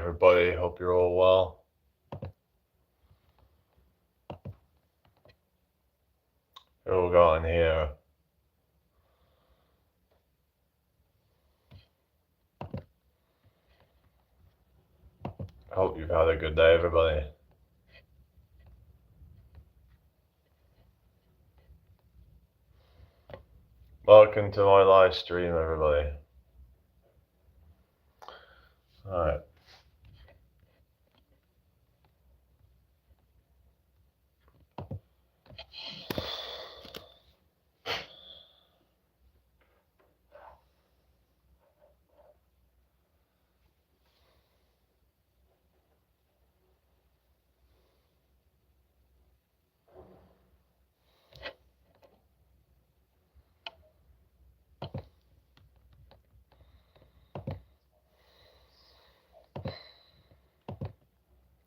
everybody. Hope you're all well. Who we got in here? Hope you've had a good day, everybody. Welcome to my live stream, everybody. Alright.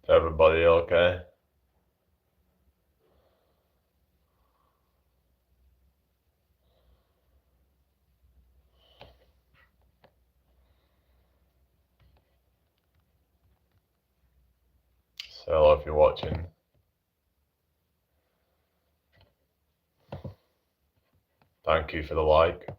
Everybody okay? So hello if you're watching. Thank you for the like.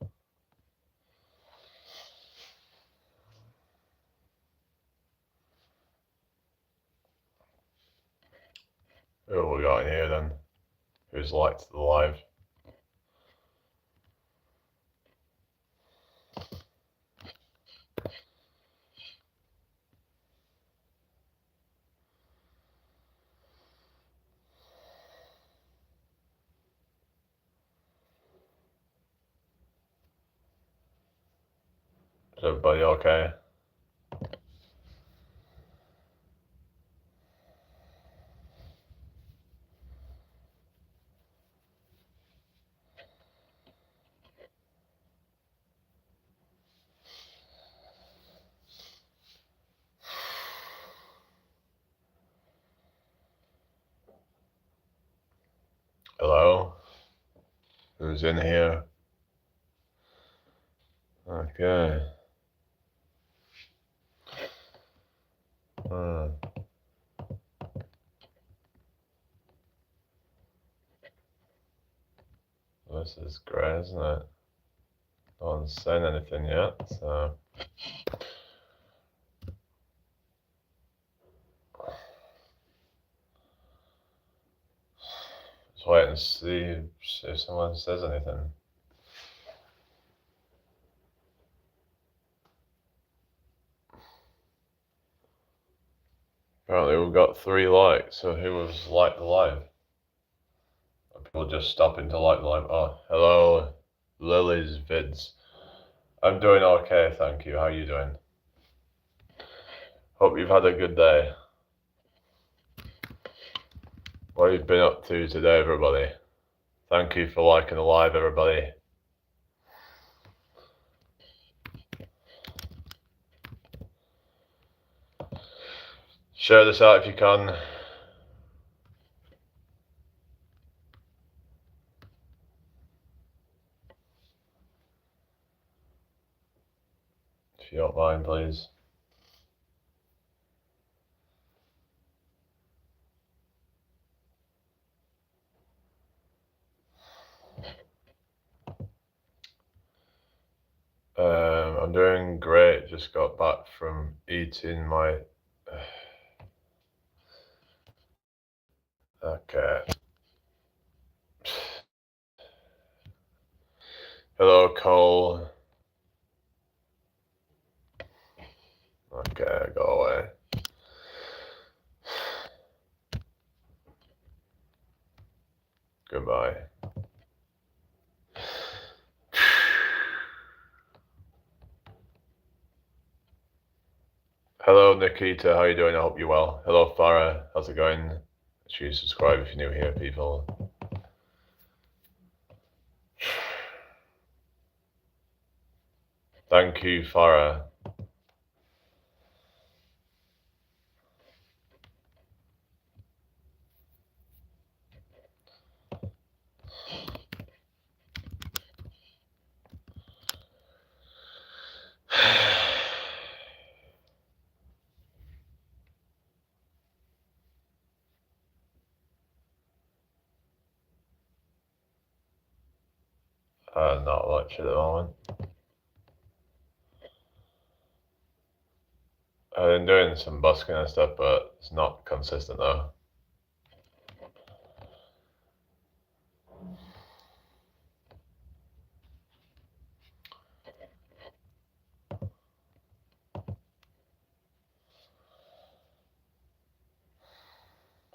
Who we got in here then? Who's liked the live? Is everybody okay? Hello? Who's in here? Okay. This is great, isn't it? No one's saying anything yet, so... Let's wait and see if someone says anything. Apparently we've got 3 likes, so who was liked the live? Are people just stopping to like the live? Oh, hello, Lily's vids. I'm doing okay, thank you. How are you doing? Hope you've had a good day. What have you been up to today, everybody? Thank you for liking the live, everybody. Share this out if you can. If you don't mind, please. I'm doing great. Just got back from eating my... Okay. Hello, Cole. Okay, go away. Goodbye. Hello, Nikita. How are you doing? I hope you're well. Hello, Farah. How's it going? Make sure you subscribe if you're new here, people. Thank you, Farah. Not much at the moment. I've been doing some busking and stuff, but it's not consistent though.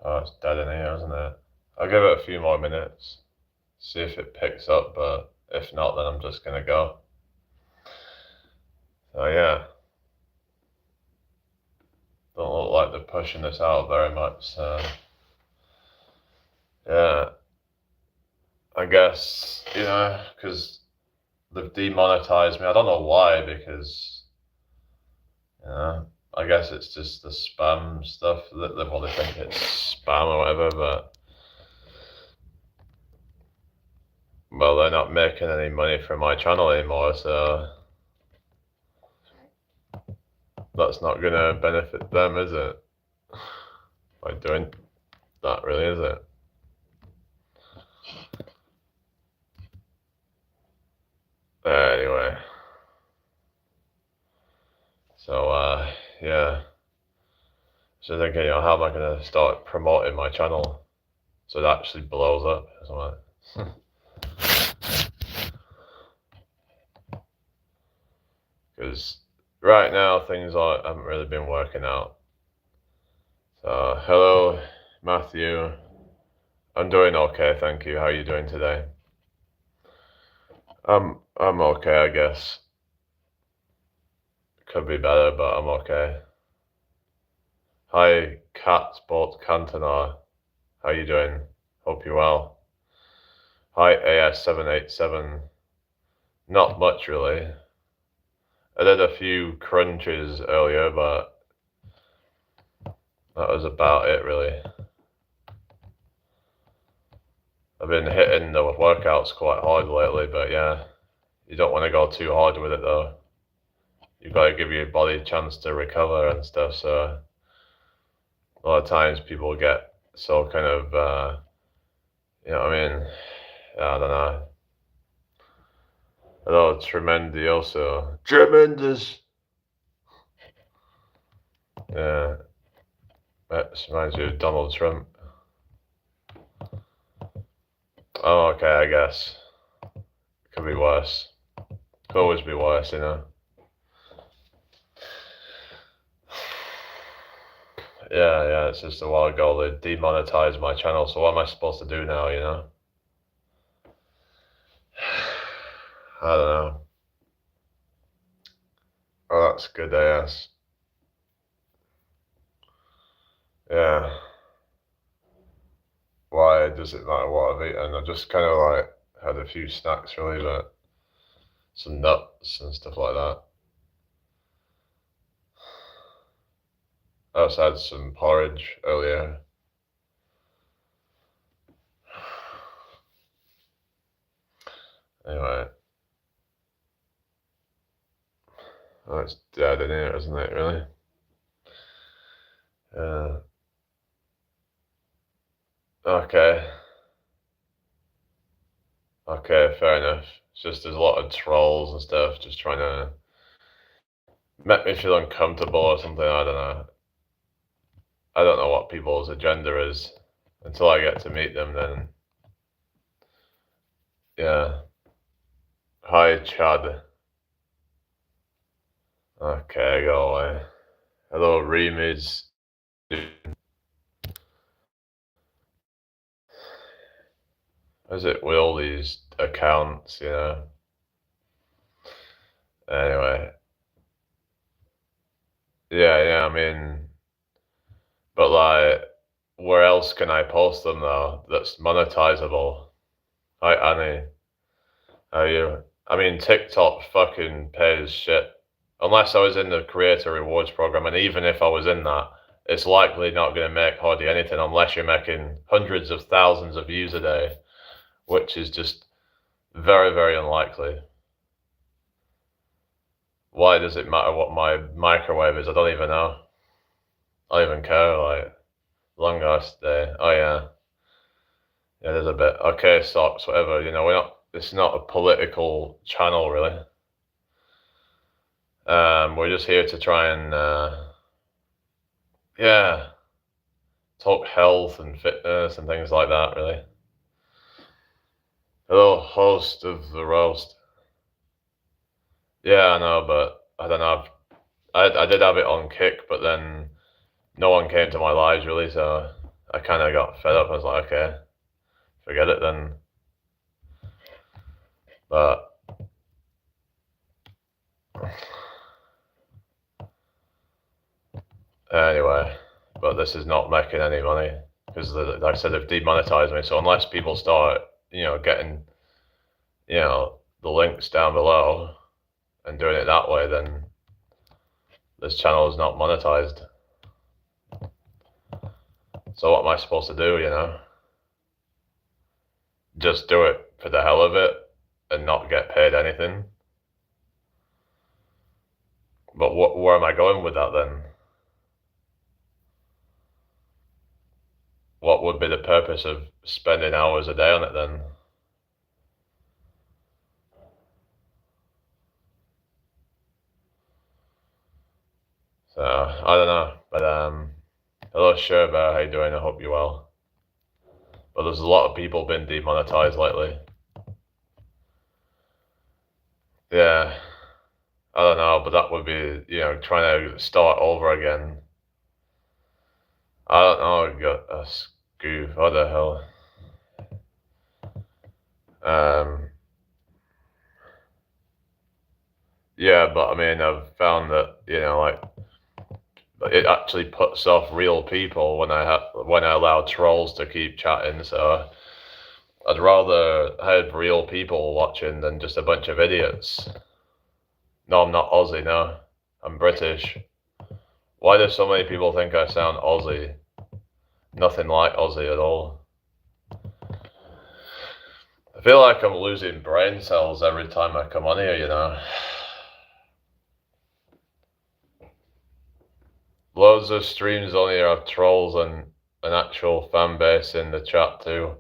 Oh, it's dead in here, isn't it? I'll give it a few more minutes, see if it picks up, but if not, then I'm just gonna go. So yeah, don't look like they're pushing this out very much, so yeah. I guess, because they've demonetized me. I don't know why, because, I guess it's just the spam stuff that they probably think it's spam or whatever, but well, they're not making any money from my channel anymore, so that's not gonna benefit them, is it? By doing that, really, is it? Anyway, so yeah. So thinking, how am I gonna start promoting my channel so it actually blows up or something? Because right now things haven't really been working out. So hello, Matthew. I'm doing okay, thank you. How are you doing today? I'm okay, I guess. Could be better, but I'm okay. Hi, Cat Sports Cantona. How you doing? Hope you're well. Hi, AS787. Not much, really. I did a few crunches earlier, but that was about it, really. I've been hitting the workouts quite hard lately, but yeah, you don't want to go too hard with it, though. You've got to give your body a chance to recover and stuff, so a lot of times people get so kind of, you know what I mean? I don't know. Hello, Tremendioso. Tremendous! Yeah, that reminds me of Donald Trump. Oh, okay, I guess. Could be worse. Could always be worse, Yeah, it's just a while ago they demonetized my channel, so what am I supposed to do now, I don't know. Oh, that's good, I guess. Yeah. Why does it matter what I've eaten? I just kind of like had a few snacks really, but some nuts and stuff like that. I also had some porridge earlier. Anyway. Oh, it's dead in here, isn't it, really? Yeah. Okay. Okay, fair enough. It's just there's a lot of trolls and stuff just trying to make me feel uncomfortable or something. I don't know. I don't know what people's agenda is until I get to meet them. Then, yeah. Hi, Chad. Okay, go away. Hello, Remis. Is it with all these accounts? Anyway, yeah. I mean, but like, where else can I post them though? That's monetizable. Hi, Annie. How are you? I mean, TikTok fucking pays shit. Unless I was in the creator rewards program, and even if I was in that, it's likely not going to make hardly anything unless you're making hundreds of thousands of views a day, which is just very, very unlikely. Why does it matter what my microwave is? I don't even know. I don't even care. Like, long ass day. Oh yeah, yeah. There's a bit. Okay, socks, whatever. We're not it's not a political channel, really. We're just here to try and, yeah, talk health and fitness and things like that, really. Hello, host of the roast. Yeah, I know, but I don't know. I did have it on Kick, but then no one came to my lives, really, so I kind of got fed up. I was like, okay, forget it then. But anyway, but this is not making any money because, like I said, they've demonetized me. So unless people start, getting, the links down below and doing it that way, then this channel is not monetized. So what am I supposed to do, Just do it for the hell of it and not get paid anything? But where am I going with that then? What would be the purpose of spending hours a day on it then? So I don't know. But hello Sherbear, how you doing? I hope you're well. But there's a lot of people been demonetized lately. Yeah. I don't know, but that would be, trying to start over again. I don't know, got a scoof, what the hell? Yeah, but I mean, I've found that, like, it actually puts off real people when I allow trolls to keep chatting, so I'd rather have real people watching than just a bunch of idiots. No, I'm not Aussie, no. I'm British. Why do so many people think I sound Aussie? Nothing like Aussie at all. I feel like I'm losing brain cells every time I come on here, Loads of streams on here have trolls and an actual fan base in the chat too.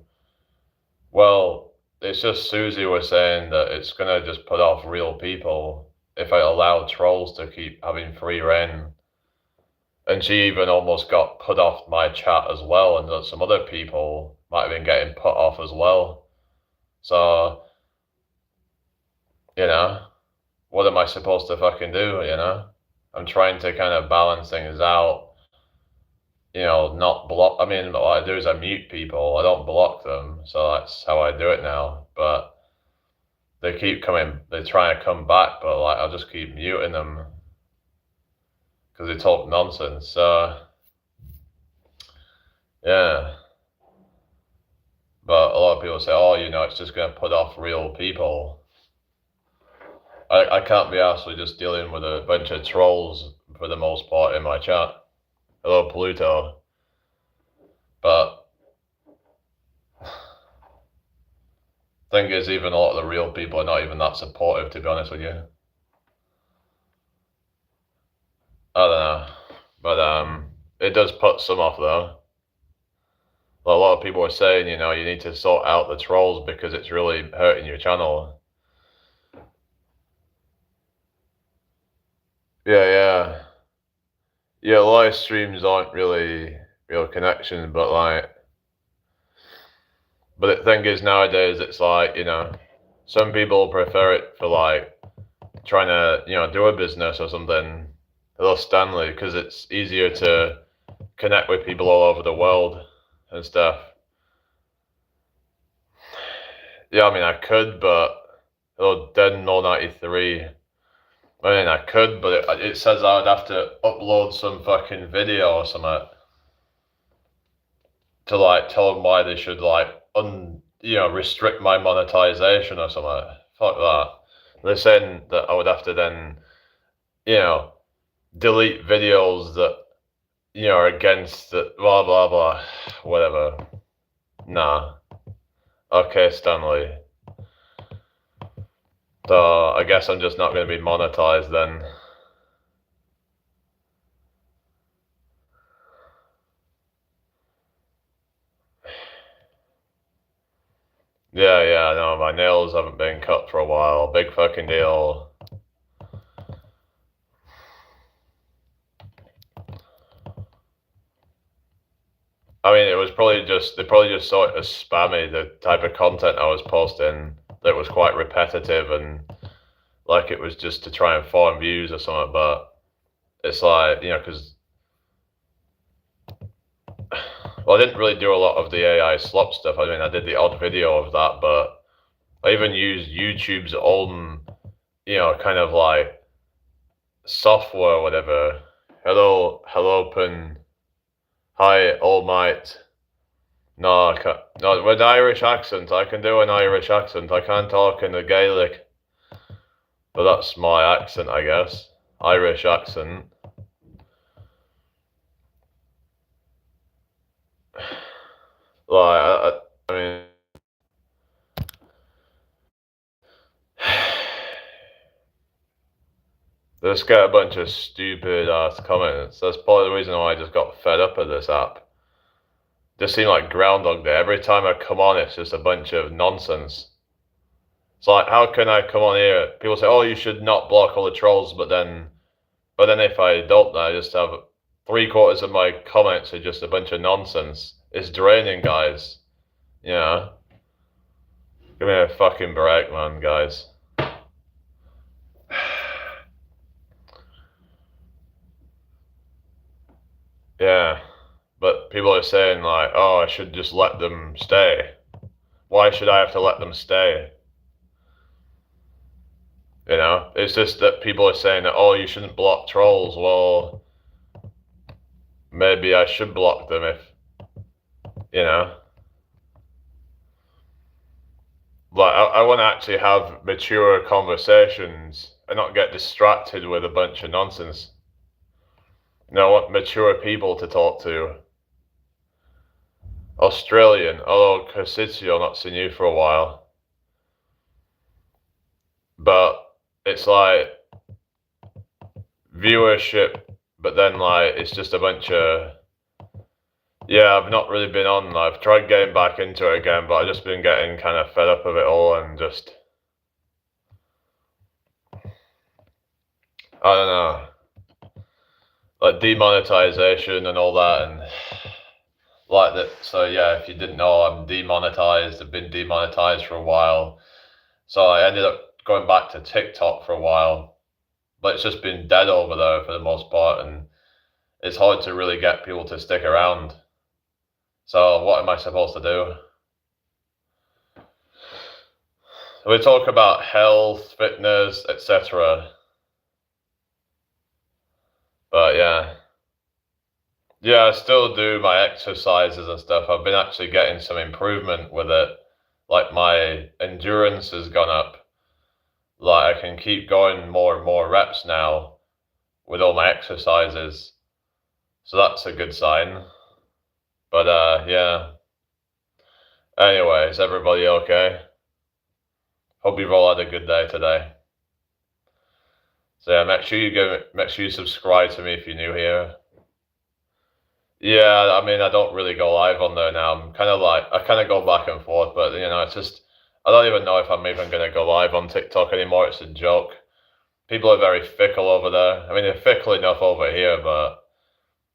Well, it's just Susie was saying that it's gonna just put off real people if I allow trolls to keep having free reign. And she even almost got put off my chat as well, and that some other people might have been getting put off as well. So, what am I supposed to fucking do, I'm trying to kind of balance things out, not block. I mean, what I do is I mute people, I don't block them, so that's how I do it now. But they keep coming, they try to come back, but like, I'll just keep muting them because they talk nonsense. So, yeah. But a lot of people say, oh, it's just going to put off real people. I can't be actually just dealing with a bunch of trolls for the most part in my chat. Hello, Pluto. But thing is, even a lot of the real people are not even that supportive, to be honest with you. I don't know. But it does put some off, though. A lot of people are saying, you need to sort out the trolls because it's really hurting your channel. Yeah. Yeah, live streams aren't really real connections, but the thing is nowadays it's like, some people prefer it for like trying to, do a business or something. Hello, Stanley, because it's easier to connect with people all over the world and stuff. Yeah, I mean, I could, but hello, Dead No 93. I mean, I could, but it says I would have to upload some fucking video or something to like tell them why they should like restrict my monetization or something. Fuck that. They're saying that I would have to then, delete videos that, are against the blah blah blah, whatever. Nah. Okay, Stanley. So I guess I'm just not going to be monetized then. Yeah, no, my nails haven't been cut for a while. Big fucking deal. I mean, they probably just saw it as spammy, the type of content I was posting that was quite repetitive and like it was just to try and farm views or something, but it's like, because, well, I didn't really do a lot of the AI slop stuff. I mean, I did the odd video of that, but I even used YouTube's own, kind of like software, or whatever. Hello, open. Hi, All Might. No, I can't. No, with Irish accent, I can do an Irish accent. I can't talk in the Gaelic, but that's my accent, I guess. Irish accent. Like, I mean, they just get a bunch of stupid ass comments. That's part of the reason why I just got fed up with this app. Just seem like Groundhog Day. Every time I come on, it's just a bunch of nonsense. It's like, how can I come on here? People say, oh, you should not block all the trolls, but then if I don't, I just have 3/4 of my comments are just a bunch of nonsense. It's draining, guys. Yeah. Give me a fucking break, man, guys. Yeah. But people are saying, like, oh, I should just let them stay. Why should I have to let them stay? It's just that people are saying that, oh, you shouldn't block trolls. Well, maybe I should block them if, you know. Like, I want to actually have mature conversations and not get distracted with a bunch of nonsense. I want mature people to talk to. Australian. Hello, Casizio, not seen you for a while. But it's like viewership, but then like it's just a bunch of. Yeah, I've not really been on. I've tried getting back into it again, but I've just been getting kind of fed up of it all and just. I don't know. Like demonetization and all that, and like that. So yeah, if you didn't know, I'm demonetized. I've been demonetized for a while. So I ended up going back to TikTok for a while, but it's just been dead over there for the most part, and it's hard to really get people to stick around. So what am I supposed to do? We talk about health, fitness, etc. But yeah, I still do my exercises and stuff. I've been actually getting some improvement with it. Like my endurance has gone up. Like I can keep going more and more reps now with all my exercises. So that's a good sign. But yeah. Anyway, is everybody okay? Hope you've all had a good day today. So yeah, make sure you subscribe to me if you're new here. Yeah, I mean, I don't really go live on there now. I'm kind of like, I kind of go back and forth, but it's just, I don't even know if I'm even going to go live on TikTok anymore. It's a joke. People are very fickle over there. I mean, they're fickle enough over here, but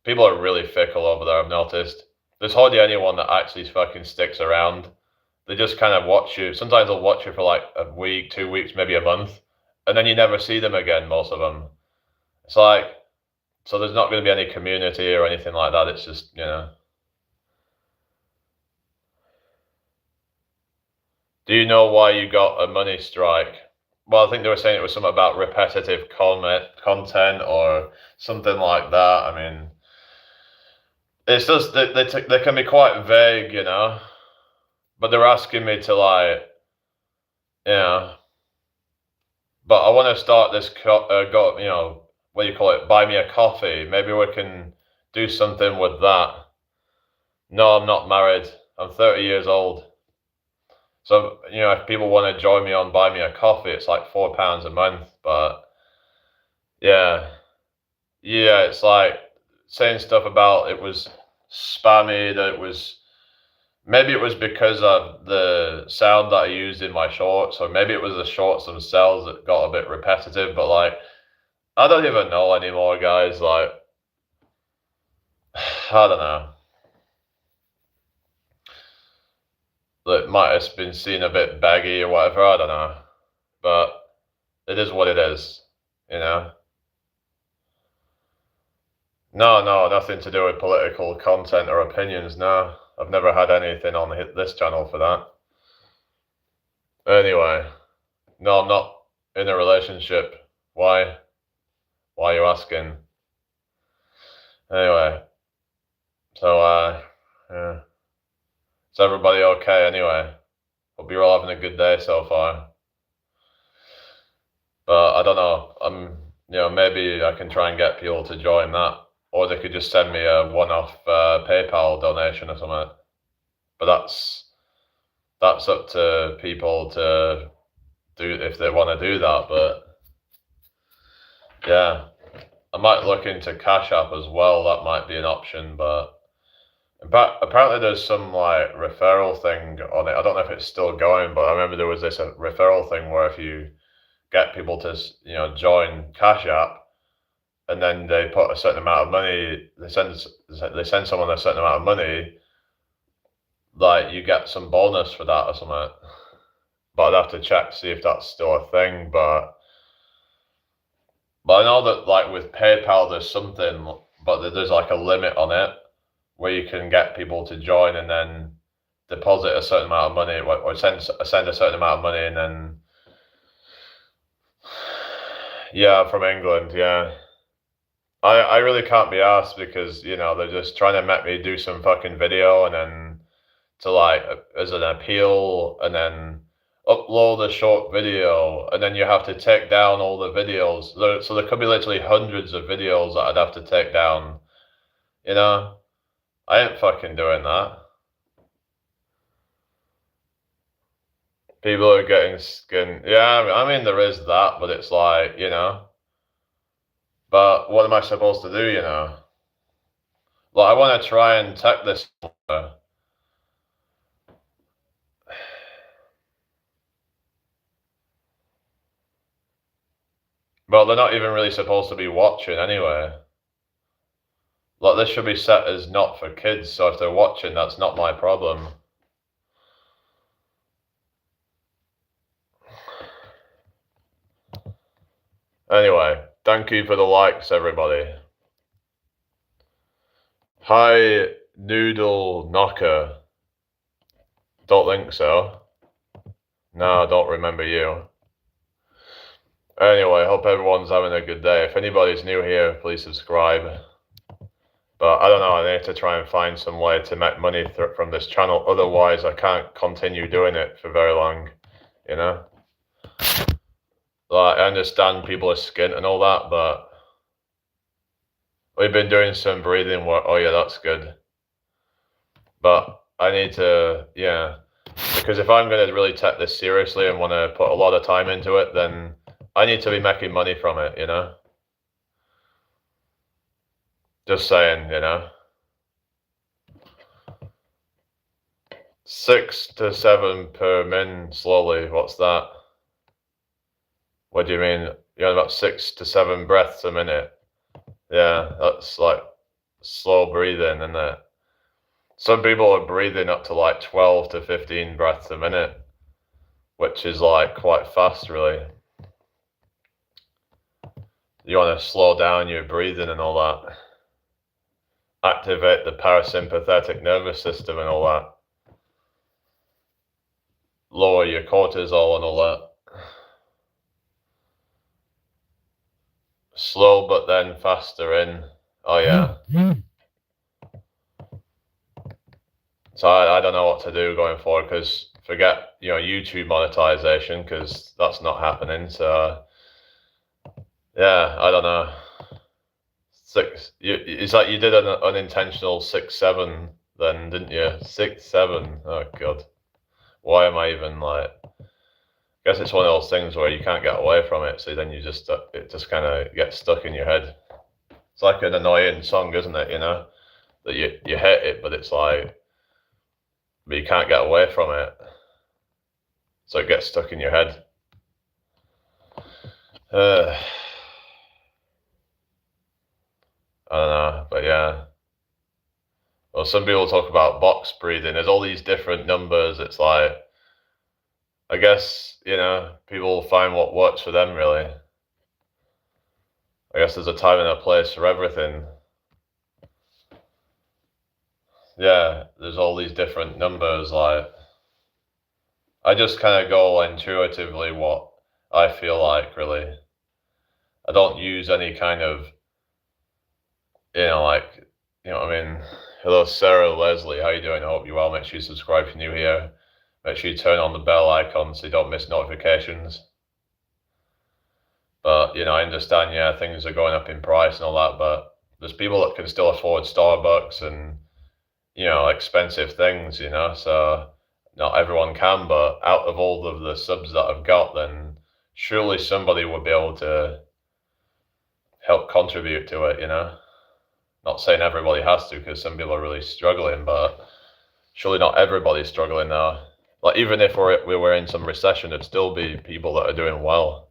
people are really fickle over there, I've noticed. There's hardly anyone that actually fucking sticks around. They just kind of watch you. Sometimes they'll watch you for like a week, 2 weeks, maybe a month, and then you never see them again, most of them. It's like, so there's not going to be any community or anything like that. It's just, Do you know why you got a money strike? Well, I think they were saying it was something about repetitive content or something like that. I mean, it's just they can be quite vague, but they're asking me to like, yeah. But I want to start this what do you call it? Buy me a coffee. Maybe we can do something with that. No, I'm not married. I'm 30 years old. So, if people want to join me on Buy Me a Coffee, it's like £4 a month. But yeah, it's like saying stuff about it was spammy, that it was maybe it was because of the sound that I used in my shorts, or maybe it was the shorts themselves that got a bit repetitive, but like, I don't even know anymore, guys. Like, I don't know. It might have been seen a bit baggy or whatever, I don't know. But it is what it is, you know? No, nothing to do with political content or opinions, no. I've never had anything on this channel for that. Anyway, no, I'm not in a relationship. Why? Why are you asking? Anyway, so, yeah. Is everybody okay anyway? Hope you're all having a good day so far. But I don't know, maybe I can try and get people to join that. Or they could just send me a one-off PayPal donation or something. But that's up to people to do if they want to do that. But yeah, I might look into Cash App as well. That might be an option. But apparently there's some like referral thing on it. I don't know if it's still going, but I remember there was this referral thing where if you get people to join Cash App, and then they put a certain amount of money, they send someone a certain amount of money, like you get some bonus for that or something. But I'd have to check to see if that's still a thing. But I know that like with PayPal there's something, but there's like a limit on it where you can get people to join and then deposit a certain amount of money or send a certain amount of money and then yeah, from England, yeah. I really can't be asked because, they're just trying to make me do some fucking video and then to like, as an appeal, and then upload a short video, and then you have to take down all the videos. So there could be literally hundreds of videos that I'd have to take down, I ain't fucking doing that. People are getting skinned. Yeah, I mean, there is that, but it's like, but what am I supposed to do, Well, I want to try and tech this. Well, they're not even really supposed to be watching anyway. Like, this should be set as not for kids, so if they're watching, that's not my problem. Anyway, thank you for the likes, everybody. Hi, Noodle Knocker. Don't think so. No, I don't remember you. Anyway, hope everyone's having a good day. If anybody's new here, please subscribe. But I don't know, I need to try and find some way to make money from this channel. Otherwise, I can't continue doing it for very long, Like, I understand people are skint and all that, but we've been doing some breathing work. Oh yeah, that's good. But I need to, yeah, because if I'm going to really take this seriously and want to put a lot of time into it, then I need to be making money from it, Just saying, 6 to 7 per min slowly. What's that? What do you mean? You're on about 6 to 7 breaths a minute. Yeah, that's like slow breathing, isn't it? Some people are breathing up to like 12 to 15 breaths a minute, which is like quite fast, really. You want to slow down your breathing and all that. Activate the parasympathetic nervous system and all that. Lower your cortisol and all that. Slow but then faster in. Oh yeah. So I don't know what to do going forward, because forget, YouTube monetization, because that's not happening. So yeah, I don't know. It's like you did an unintentional 6-7 then, didn't you? 6-7. Oh god. Why am I even like? I guess it's one of those things where you can't get away from it, so then it just kind of gets stuck in your head. It's like an annoying song, isn't it? That you hate it, but it's like but you can't get away from it. So it gets stuck in your head. I don't know, but yeah. Well, some people talk about box breathing. There's all these different numbers. It's like, I guess, people find what works for them, really. I guess there's a time and a place for everything. Yeah, there's all these different numbers. Like, I just kind of go intuitively what I feel like, really. I don't use any kind of, what I mean? Hello, Sarah Leslie. How you doing? I hope you're well. Make sure you subscribe if you're new here. Make sure you turn on the bell icon so you don't miss notifications. But, I understand, things are going up in price and all that, but there's people that can still afford Starbucks and, expensive things, so not everyone can, but out of all of the subs that I've got, then surely somebody would be able to help contribute to it, Not saying everybody has to, because some people are really struggling, but surely not everybody's struggling now. Like, even if we were in some recession, it'd still be people that are doing well.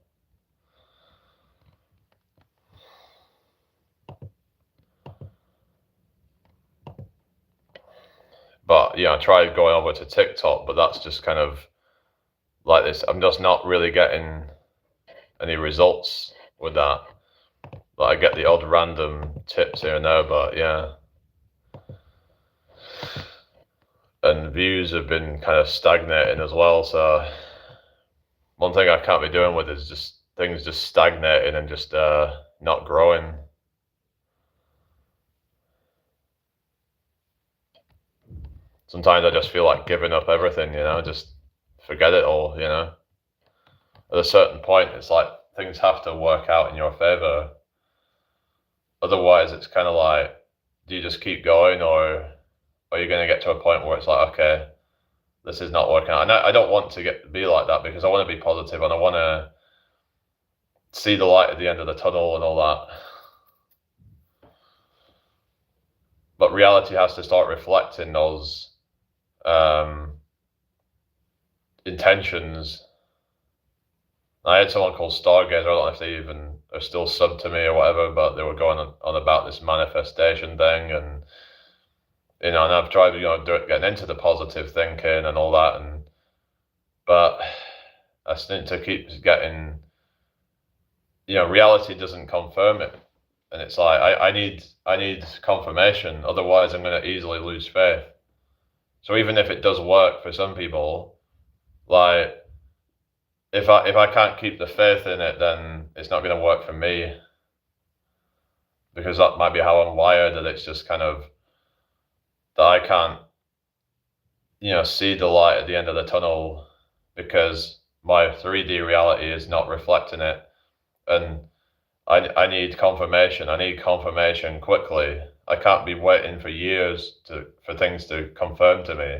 But I tried going over to TikTok, but that's just kind of like this. I'm just not really getting any results with that. Like, I get the odd random tips here and there, but yeah. And views have been kind of stagnating as well. So one thing I can't be doing with is just things just stagnating and just not growing. Sometimes I just feel like giving up everything, just forget it all, At a certain point, it's like things have to work out in your favor. Otherwise, it's kind of like, do you just keep going, or are you going to get to a point where it's like, okay, this is not working out? And I don't want to be like that, because I want to be positive and I want to see the light at the end of the tunnel and all that. But reality has to start reflecting those intentions. I had someone called Stargazer. I don't know if they even are still sub to me or whatever, but they were going on about this manifestation thing, and and I've tried getting into the positive thinking and all that, but I just need to keep getting, reality doesn't confirm it, and it's like I need confirmation. Otherwise, I'm going to easily lose faith. So even if it does work for some people, like, if I can't keep the faith in it, then it's not going to work for me, because that might be how I'm wired, that it's just kind of that I can't, see the light at the end of the tunnel, because my 3D reality is not reflecting it, and I need confirmation. I need confirmation quickly. I can't be waiting for years for things to confirm to me,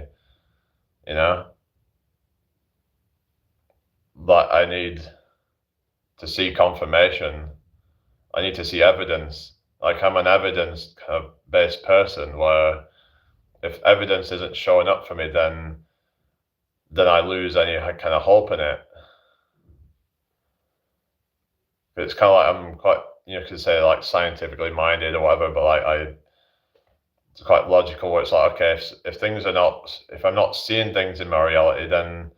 But I need to see confirmation. I need to see evidence. Like, I'm an evidence kind of based person, where if evidence isn't showing up for me, then I lose any kind of hope in it. It's kind of like I'm quite, could say like scientifically minded or whatever, but like it's quite logical, where it's like, okay, if things are not, if I'm not seeing things in my reality, then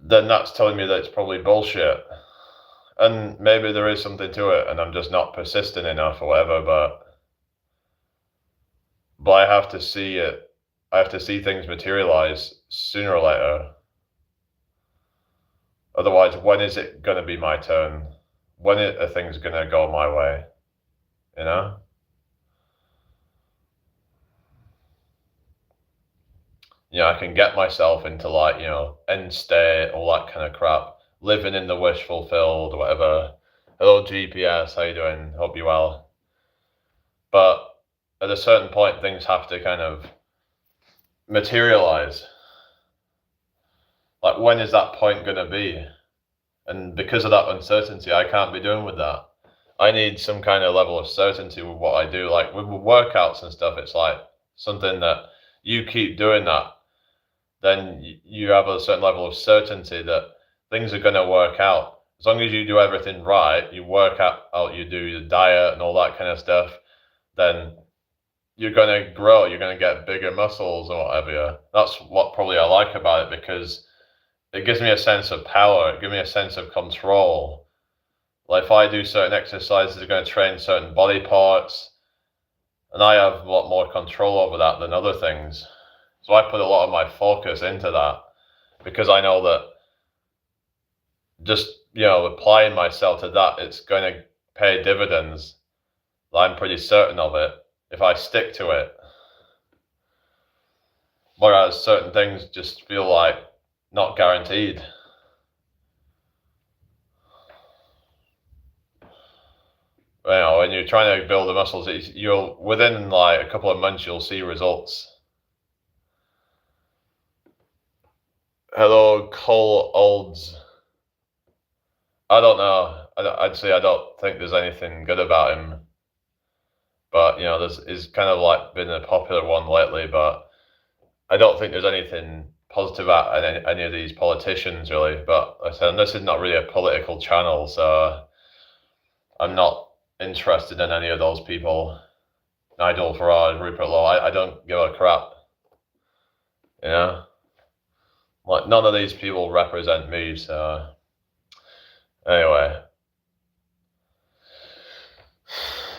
that's telling me that it's probably bullshit. And maybe there is something to it, and I'm just not persistent enough or whatever, but I have to see it. I have to see things materialize sooner or later. Otherwise, when is it going to be my turn? When are things going to go my way? I can get myself into like, end state, all that kind of crap, living in the wish fulfilled or whatever. Hello, GPS, how you doing? Hope you're well. But at a certain point, things have to kind of materialize. Like, when is that point going to be? And because of that uncertainty, I can't be doing with that. I need some kind of level of certainty with what I do. Like with workouts and stuff, it's like something that, you keep doing that, then you have a certain level of certainty that things are going to work out. As long as you do everything right, you work out, you do your diet and all that kind of stuff, then you're going to grow, you're going to get bigger muscles or whatever. That's what probably I like about it, because it gives me a sense of power, it gives me a sense of control. Like if I do certain exercises, they're going to train certain body parts, and I have a lot more control over that than other things. So I put a lot of my focus into that, because I know that just, applying myself to that, it's going to pay dividends. I'm pretty certain of it if I stick to it. Whereas certain things just feel like not guaranteed. When you're trying to build the muscles, you'll within like a couple of months you'll see results. Hello, Cole Olds. I don't know. I'd say I don't think there's anything good about him. But he's kind of like been a popular one lately. But I don't think there's anything positive about any of these politicians really. But like I said, this is not really a political channel, so I'm not interested in any of those people. Nigel Farage, Rupert Lowe. I don't give a crap. Like none of these people represent me. So anyway.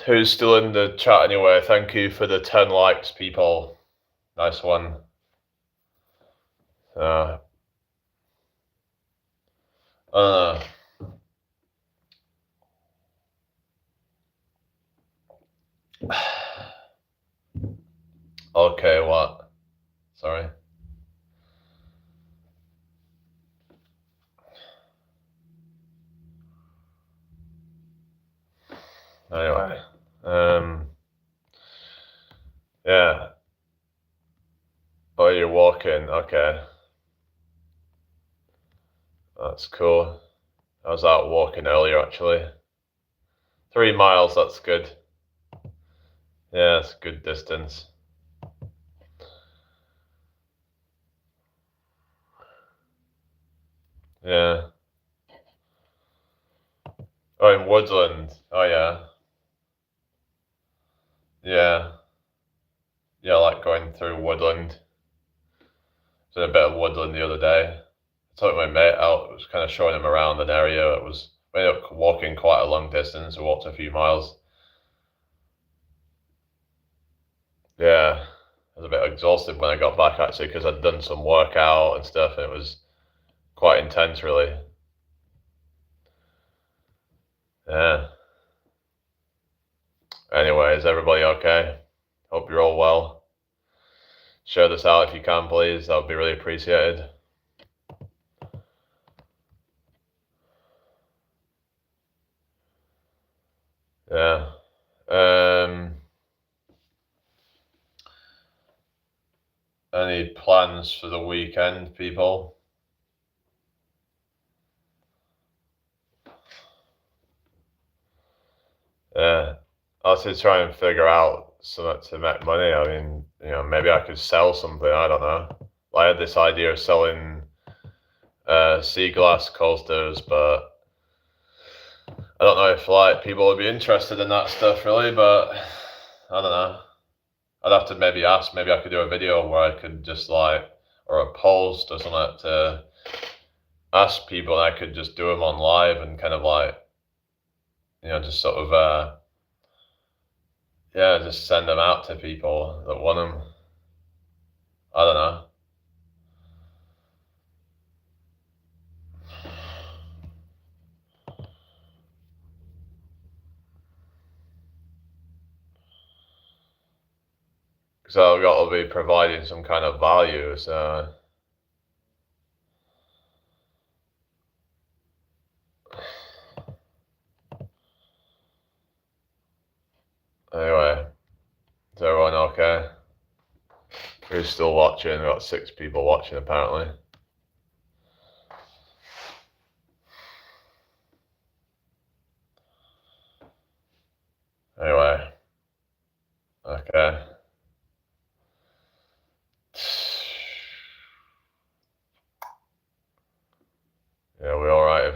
Who's still in the chat anyway? Thank you for the 10 likes, people. Nice one. Okay, what? Sorry. Anyway, yeah. Oh, you're walking. Okay, that's cool. I was out walking earlier, actually. 3 miles. That's good. Yeah, that's a good distance. Yeah. Oh, in Woodland. Oh, yeah. Yeah. Yeah, I like going through Woodland. I was in a bit of Woodland the other day. I took my mate out. I was kind of showing him around an area. We ended up walking quite a long distance. We walked a few miles. Yeah. I was a bit exhausted when I got back, actually, because I'd done some workout and stuff, and it was quite intense, really. Yeah. Anyway, is everybody okay? Hope you're all well. Share this out if you can, please. That would be really appreciated. Yeah. Any plans for the weekend, people? Yeah. I was just trying to figure out something to make money. I mean, maybe I could sell something. I don't know. I had this idea of selling sea glass coasters, but I don't know if like people would be interested in that stuff really. But I don't know. I'd have to maybe ask. Maybe I could do a video where I could just or a post or something to ask people, and I could just do them on live and kind of just sort of just send them out to people that want them. I don't know. So I've got to be providing some kind of value. So anyway, is everyone okay? Who's still watching? We've got 6 people watching apparently. Anyway, okay.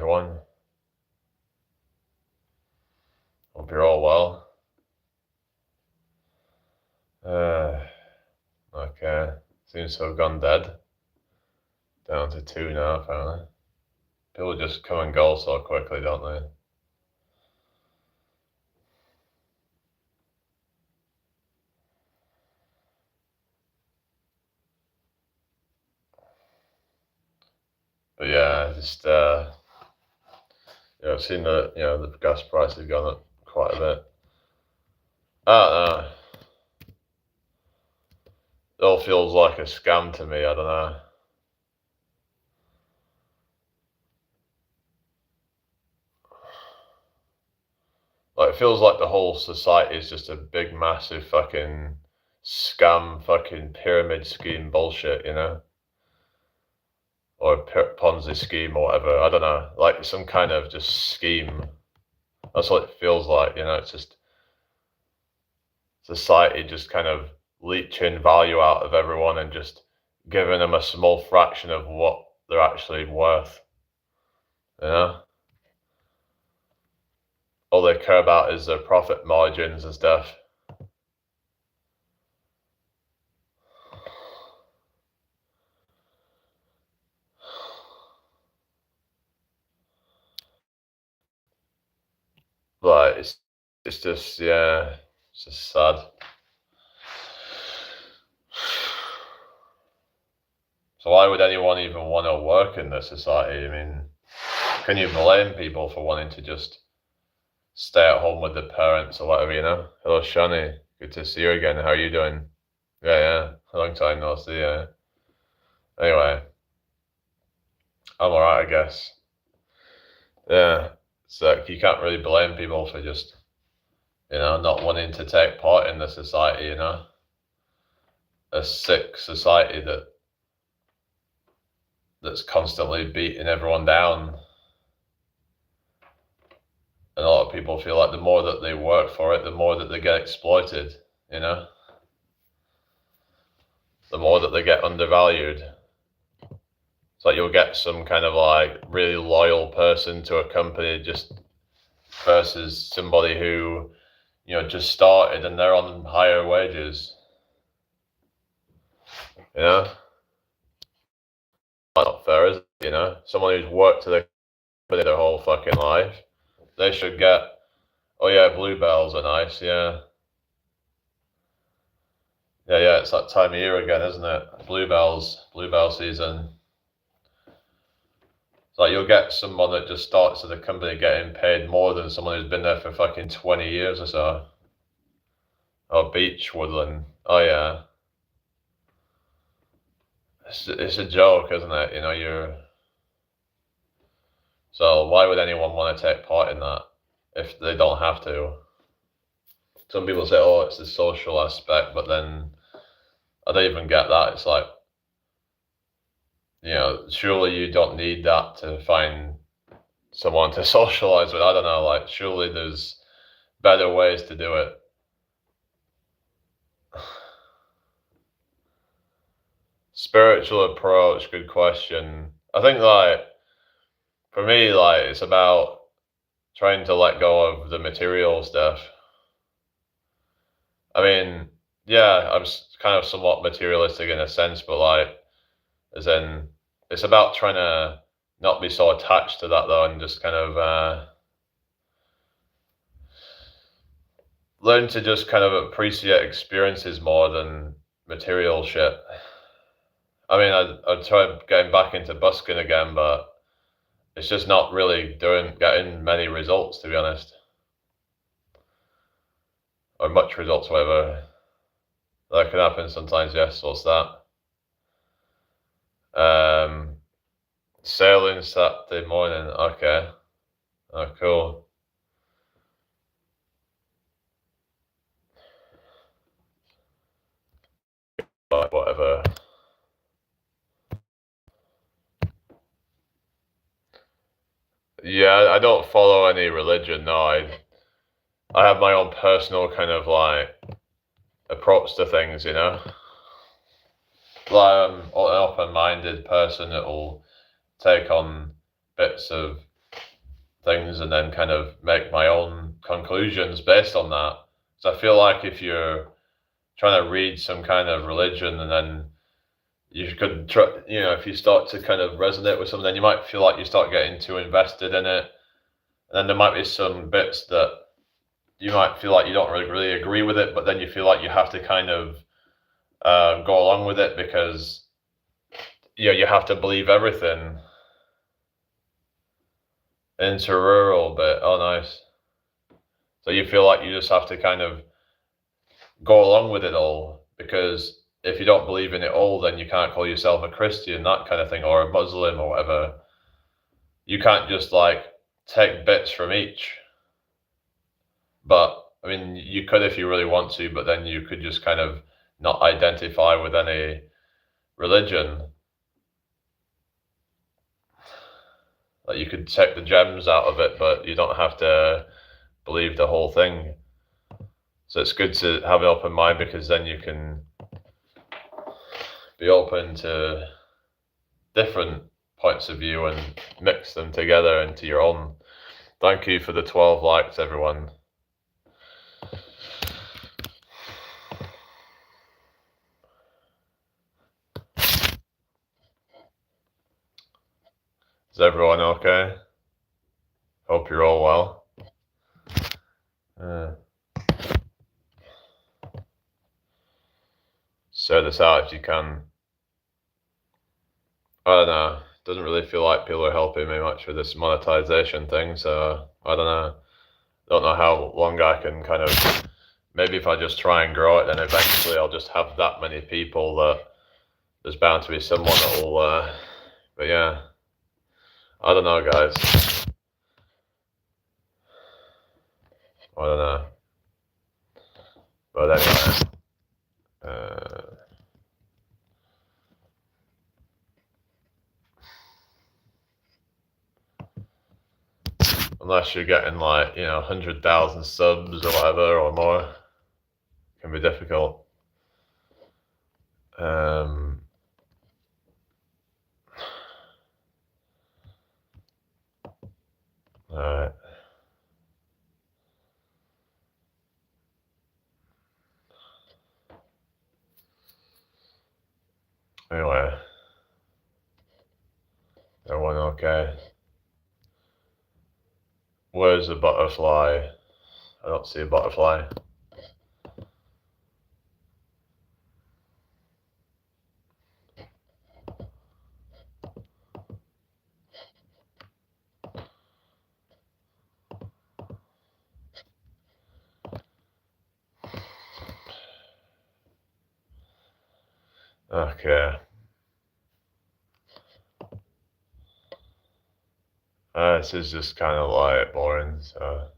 everyone. Hope you're all well. Okay. Seems to have gone dead. Down to 2 now, apparently. People just come and go so quickly, don't they? But yeah, just I've seen that the gas price has gone up quite a bit. I don't know. It all feels like a scam to me. I don't know. Like it feels like the whole society is just a big, massive fucking scam, fucking pyramid scheme bullshit, or a Ponzi scheme or whatever. I don't know, like some kind of just scheme. That's what it feels like. It's just society just kind of leeching value out of everyone and just giving them a small fraction of what they're actually worth. All they care about is their profit margins and stuff. Like it's just it's just sad. So why would anyone even want to work in this society? I mean, can you blame people for wanting to just stay at home with their parents or whatever? Hello, Shani. Good to see you again. How are you doing? Yeah. A long time no see. Anyway, I'm alright, I guess. Yeah. So you can't really blame people for just, not wanting to take part in the society. A sick society that's constantly beating everyone down. And a lot of people feel like the more that they work for it, the more that they get exploited, the more that they get undervalued. It's like you'll get some kind of like really loyal person to a company just versus somebody who, just started and they're on higher wages. That's not fair, is it? Someone who's worked to the company their whole fucking life, they should get, oh yeah, bluebells are nice, yeah. Yeah, it's that time of year again, isn't it? Bluebell season. It's like you'll get someone that just starts at the company getting paid more than someone who's been there for fucking 20 years or so. Oh, beach woodland. Oh yeah. It's a joke, isn't it? So why would anyone want to take part in that if they don't have to? Some people say, oh, it's the social aspect, but then I don't even get that. It's like, surely you don't need that to find someone to socialize with. I don't know, like, surely there's better ways to do it. Spiritual approach, good question. I think, like, for me, like, it's about trying to let go of the material stuff. I mean, yeah, I'm kind of somewhat materialistic in a sense, but like, as in, it's about trying to not be so attached to that though, and just kind of learn to just kind of appreciate experiences more than material shit. I mean, I'd try getting back into busking again, but it's just not really getting many results, to be honest, or much results, whatever. That can happen sometimes. Yes, what's that? Sailing Saturday morning. Okay. Oh, cool. Whatever. Yeah, I don't follow any religion. No, I have my own personal kind of like approach to things. Like I'm an open-minded person that will take on bits of things and then kind of make my own conclusions based on that. So I feel like if you're trying to read some kind of religion and then you could try, if you start to kind of resonate with something, then you might feel like you start getting too invested in it. And then there might be some bits that you might feel like you don't really agree with it, but then you feel like you have to kind of go along with it because you have to believe everything. Into rural bit. Oh, nice. So you feel like you just have to kind of go along with it all because if you don't believe in it all, then you can't call yourself a Christian, that kind of thing, or a Muslim or whatever. You can't just like take bits from each. But I mean, you could if you really want to, but then you could just kind of not identify with any religion. Like you could take the gems out of it, but you don't have to believe the whole thing. So it's good to have an open mind because then you can be open to different points of view and mix them together into your own. Thank you for the 12 likes, everyone. Is everyone okay? Hope you're all well. Share this out if you can. I don't know. Doesn't really feel like people are helping me much with this monetization thing, so I don't know. Don't know how long I can kind of. Maybe if I just try and grow it, then eventually I'll just have that many people that there's bound to be someone that will. But yeah, I don't know, guys. I don't know. But anyway. Unless you're getting like, 100,000 subs or whatever or more, it can be difficult. Alright. Anyway. Everyone okay? Where's the butterfly? I don't see a butterfly. Okay. This is just kind of like boring, so.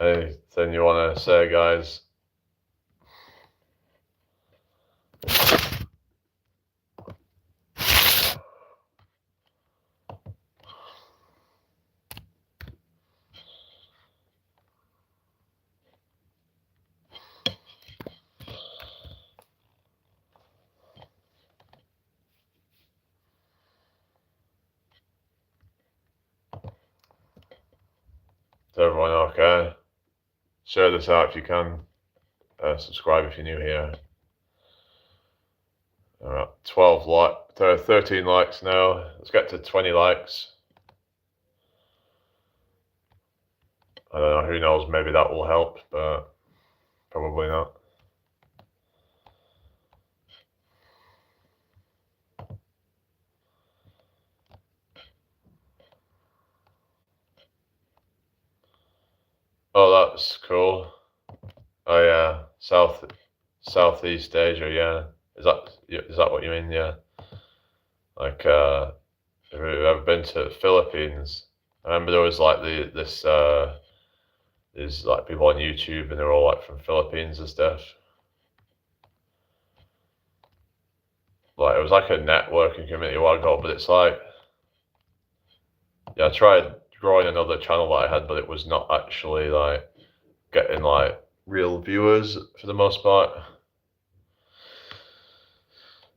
Anything you want to say, guys? Is everyone okay? Share this out if you can. Subscribe if you're new here. Alright, 13 likes now. Let's get to 20 likes. I don't know, who knows, maybe that will help, but probably not. Oh, that's cool. Oh yeah, Southeast Asia, yeah. Is that what you mean? Yeah. Like, have you ever been to the Philippines? I remember there was like there's like people on YouTube and they're all like from Philippines and stuff. like it was like a networking community a while ago, but it's like, yeah, I tried growing another channel that I had, but it was not actually like getting like real viewers for the most part.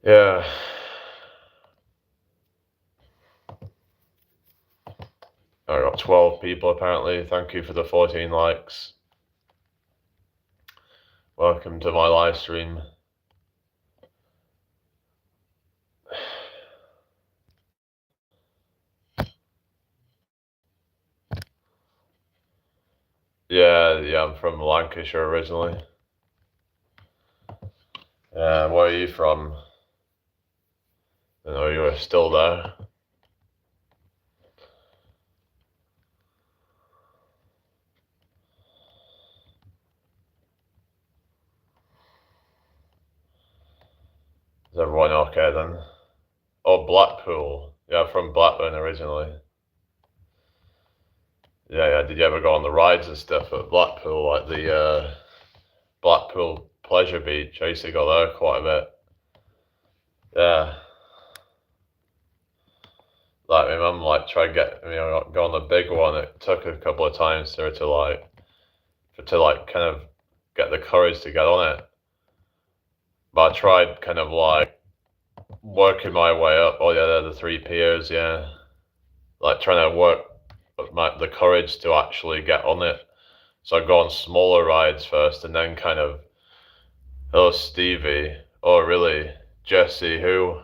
Yeah. I got 12 people apparently. Thank you for the 14 likes. Welcome to my live stream. Yeah, I'm from Lancashire originally. Yeah, where are you from? I know you were still there. Is everyone okay then? Oh, Blackpool. Yeah, I'm from Blackburn originally. Yeah. Did you ever go on the rides and stuff at Blackpool, like the Blackpool Pleasure Beach? I used to go there quite a bit. Yeah. Like my mum like tried to get me go on the big one. It took a couple of times for her to like kind of get the courage to get on it. But I tried kind of like working my way up. Oh yeah, they're the three piers, yeah. Like trying to work up the courage to actually get on it. So I'd go on smaller rides first and then kind of, oh Stevie, oh really? Jesse who?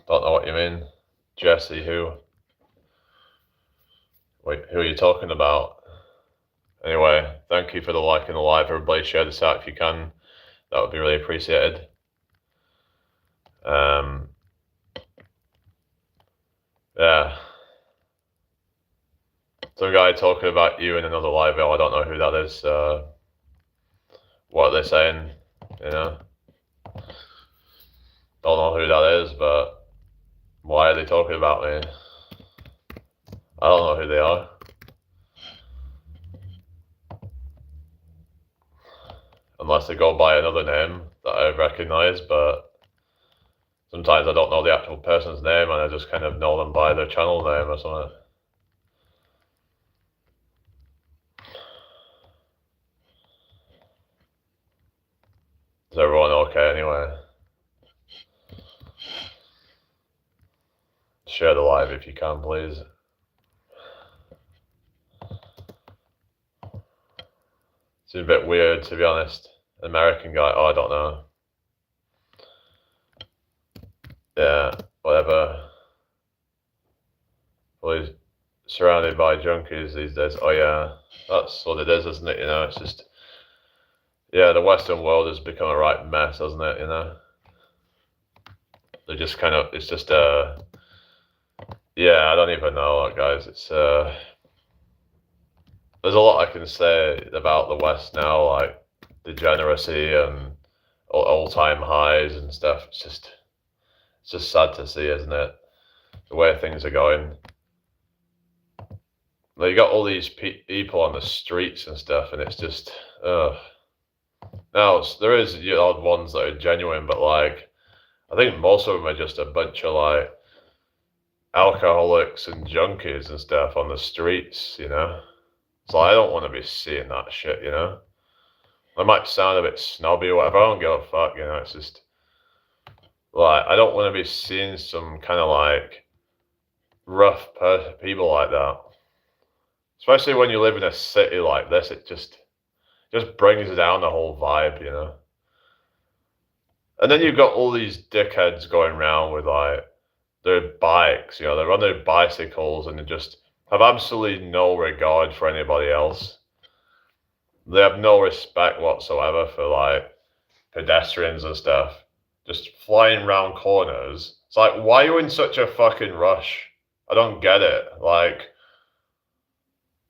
Don't know what you mean. Jesse who? Wait, who are you talking about? Anyway, thank you for the like and the live. Everybody share this out if you can. That would be really appreciated. Yeah. Some guy talking about you in another live. I don't know who that is. What are they saying? You know? Don't know who that is, but why are they talking about me? I don't know who they are. Unless they go by another name that I recognize, but sometimes I don't know the actual person's name and I just kind of know them by their channel name or something. Is everyone okay anyway? Share the live if you can, please. Seems a bit weird, to be honest. American guy, oh, I don't know. Yeah, whatever. Well, he's surrounded by junkies these days. Oh yeah, that's what it is, isn't it? You know, it's just, yeah, the Western world has become a right mess, hasn't it? You know, they just kind of, it's just, yeah, I don't even know, guys. It's, there's a lot I can say about the West now, like degeneracy and all-time highs and stuff. It's just sad to see, isn't it? The way things are going. Like, you got all these people on the streets and stuff, and it's just, ugh. Now, there is the odd ones that are genuine, but like, I think most of them are just a bunch of like alcoholics and junkies and stuff on the streets, you know? So I don't want to be seeing that shit, you know? I might sound a bit snobby or whatever, I don't give a fuck, you know? It's just, like, I don't want to be seeing some kind of like rough people like that. Especially when you live in a city like this, it just brings down the whole vibe, you know? And then you've got all these dickheads going around with like their bikes, you know, they're on their bicycles and they just have absolutely no regard for anybody else. They have no respect whatsoever for like pedestrians and stuff. Just flying round corners. It's like, why are you in such a fucking rush? I don't get it. Like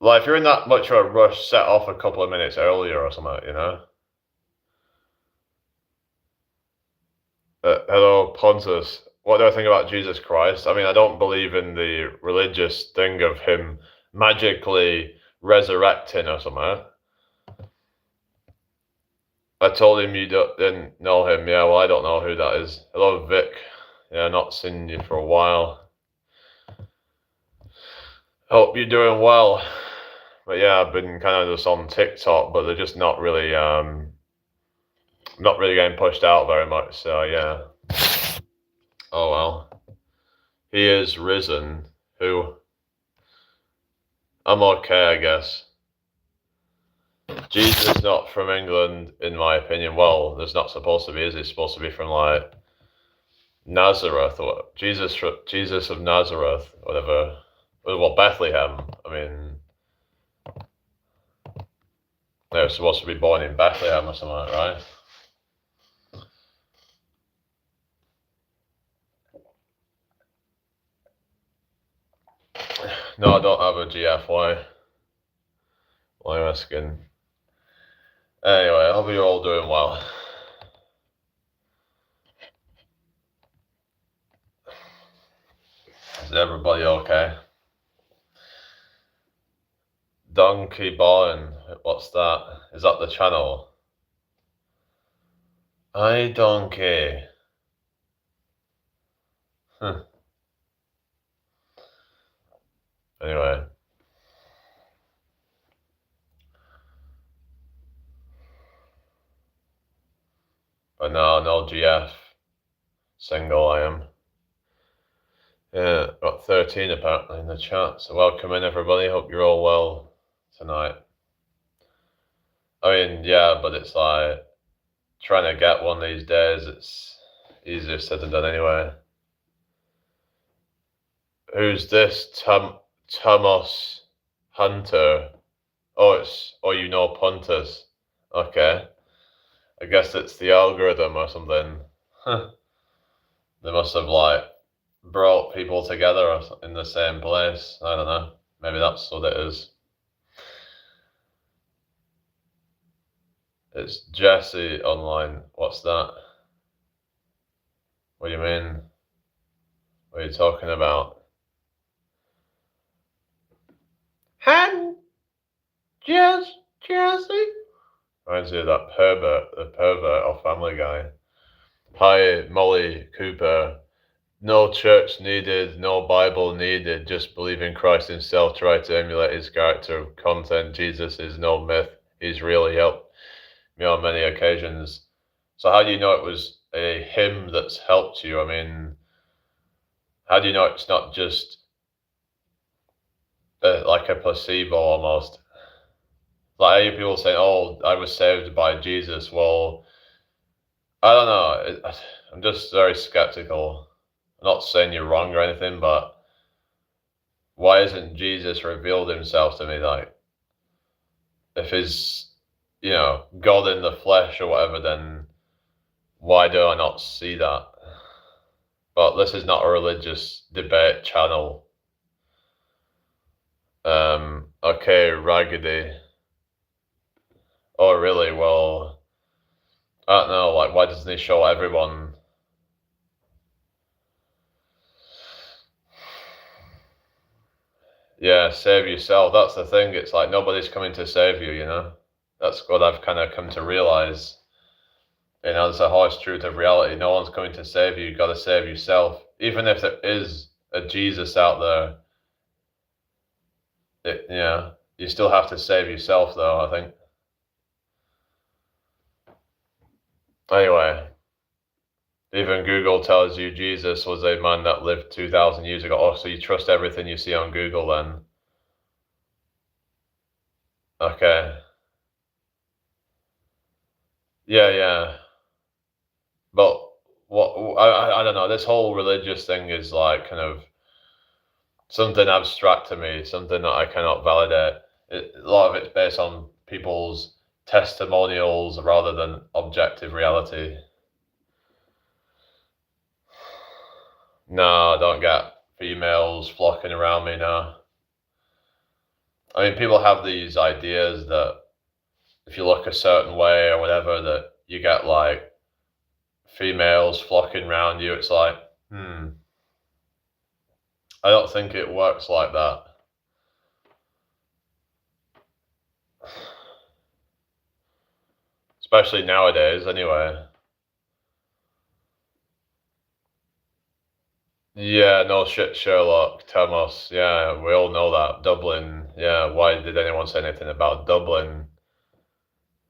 if you're in that much of a rush, set off a couple of minutes earlier or something, you know? Hello, Pontus. What do I think about Jesus Christ? I mean, I don't believe in the religious thing of him magically resurrecting or something. I told him you didn't know him. Yeah, well, I don't know who that is. Hello, Vic. Yeah, not seen you for a while. Hope you're doing well. But yeah, I've been kind of just on TikTok, but they're just not really getting pushed out very much. So yeah. Oh well. He is risen. Who? I'm okay, I guess. Jesus not from England, in my opinion. Well, there's not supposed to be, is he? Supposed to be from like Nazareth or Jesus of Nazareth, whatever. Well, Bethlehem. I mean, they were supposed to be born in Bethlehem or something, right? No, I don't have a GFY. Why am I asking? Anyway, I hope you're all doing well. Is everybody okay? Donkey Barn, what's that? Is that the channel? I donkey. Anyway. But no GF. Single I am. Yeah, got 13 apparently in the chat. So welcome in everybody. Hope you're all well tonight. I mean, yeah, but it's like trying to get one these days. It's easier said than done anyway. Who's this? Thomas Hunter. Oh, you know Pontus. Okay. I guess it's the algorithm or something. They must have like brought people together in the same place. I don't know. Maybe that's what it is. It's Jesse online. What's that? What do you mean? What are you talking about? Han Jesse? Reminds me of that the pervert of Family Guy. Hi, Molly Cooper. No church needed, no Bible needed, just believe in Christ himself, try to emulate his character content. Jesus is no myth, he's really helped me on many occasions. So how do you know it was a hymn that's helped you? I mean, how do you know it's not just like a placebo almost? Like I hear people saying, oh, I was saved by Jesus. Well, I don't know. I'm just very skeptical. I'm not saying you're wrong or anything, but why isn't Jesus revealed himself to me? Like, if he's, God in the flesh or whatever, then why do I not see that? But this is not a religious debate channel. Okay, Raggedy. Oh, really? Well, I don't know. Like, why doesn't he show everyone? Yeah, save yourself. That's the thing. It's like nobody's coming to save you, That's what I've kind of come to realize. It's a harsh truth of reality. No one's coming to save you. You've got to save yourself. Even if there is a Jesus out there, you still have to save yourself, though, I think. Anyway, even Google tells you Jesus was a man that lived 2,000 years ago. Oh, so you trust everything you see on Google then? Okay. Yeah. But I don't know. This whole religious thing is like kind of something abstract to me, something that I cannot validate. A lot of it's based on people's testimonials rather than objective reality. No, I don't get females flocking around me now. I mean, people have these ideas that if you look a certain way or whatever, that you get like females flocking around you. It's like, I don't think it works like that. especially nowadays, anyway. Yeah, no shit, Sherlock, Thomas. Yeah, we all know that. Dublin. Yeah, why did anyone say anything about Dublin?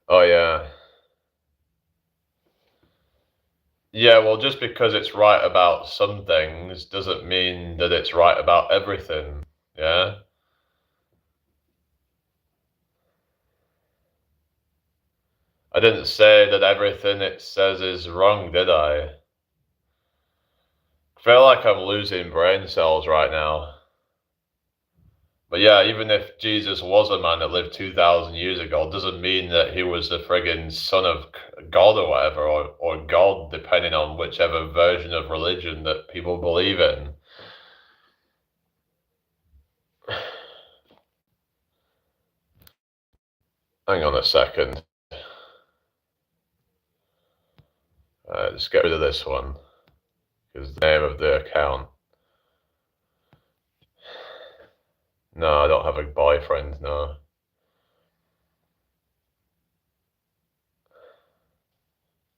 Oh, yeah. Yeah, well, just because it's right about some things doesn't mean that it's right about everything. Yeah? I didn't say that everything it says is wrong, did I? I feel like I'm losing brain cells right now. But yeah, even if Jesus was a man that lived 2,000 years ago, doesn't mean that he was the friggin' son of God or whatever, or God, depending on whichever version of religion that people believe in. Hang on a second. Just get rid of this one, because the name of the account. No, I don't have a boyfriend, no.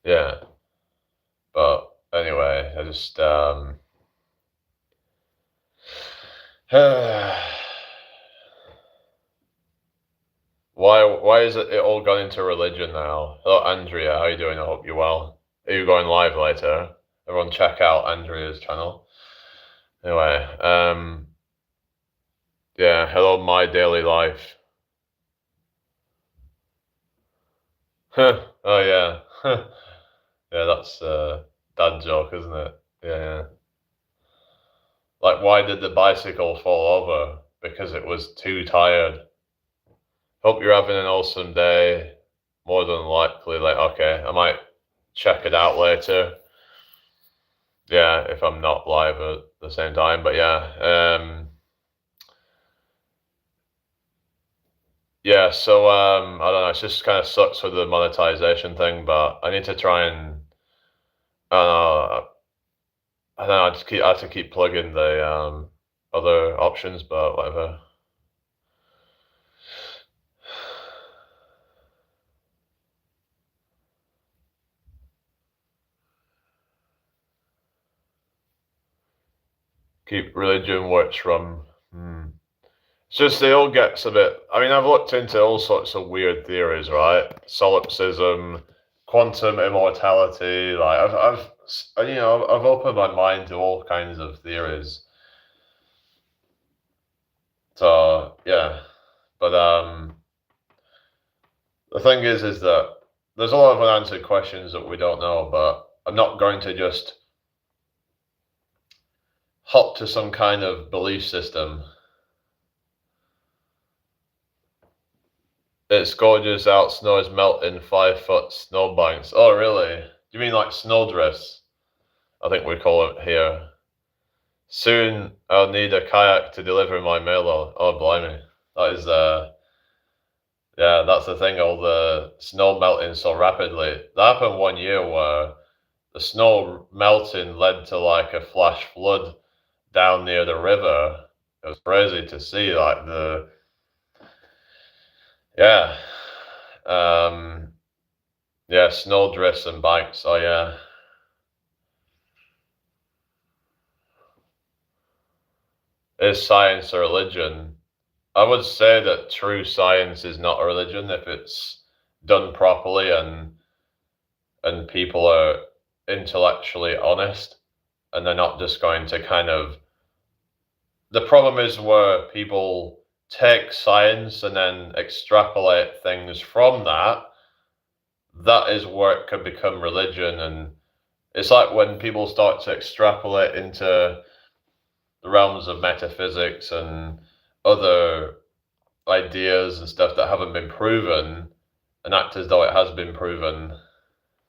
Yeah, but anyway, I just, why is it all gone into religion now? Hello, Andrea, how you doing? I hope you're well. Are you going live later? Everyone check out Andrea's channel. Anyway, yeah, hello, my daily life. Oh yeah. Yeah, that's a dad joke, isn't it? Yeah, yeah. Like, why did the bicycle fall over? Because it was too tired. Hope you're having an awesome day. More than likely, like, okay, I might check it out later. Yeah, if I'm not live at the same time, but yeah. Yeah, so I don't know, it just kind of sucks with the monetization thing, but I need to try and uh I don't know, I have to keep plugging the other options, but whatever. Keep religion works from. It's just it all gets a bit. I mean, I've looked into all sorts of weird theories, right? Solipsism, quantum immortality. Like I've opened my mind to all kinds of theories. So yeah, but the thing is that there's a lot of unanswered questions that we don't know. But I'm not going to just hop to some kind of belief system. It's gorgeous out, snow is melting, 5 foot snowbanks. Oh, really? Do you mean like snowdrifts? I think we call it here. Soon I'll need a kayak to deliver my mail. Oh, blimey. That is, yeah, that's the thing, all the snow melting so rapidly. That happened one year where the snow melting led to like a flash flood down near the river. It was crazy to see, like yeah. Um, yeah, snow drifts and bikes. Oh, yeah. Is science a religion? I would say that true science is not a religion if it's done properly and people are intellectually honest and they're not just going to kind of. The problem is where people take science and then extrapolate things from that. That is where it can become religion, and it's like when people start to extrapolate into the realms of metaphysics and other ideas and stuff that haven't been proven and act as though it has been proven.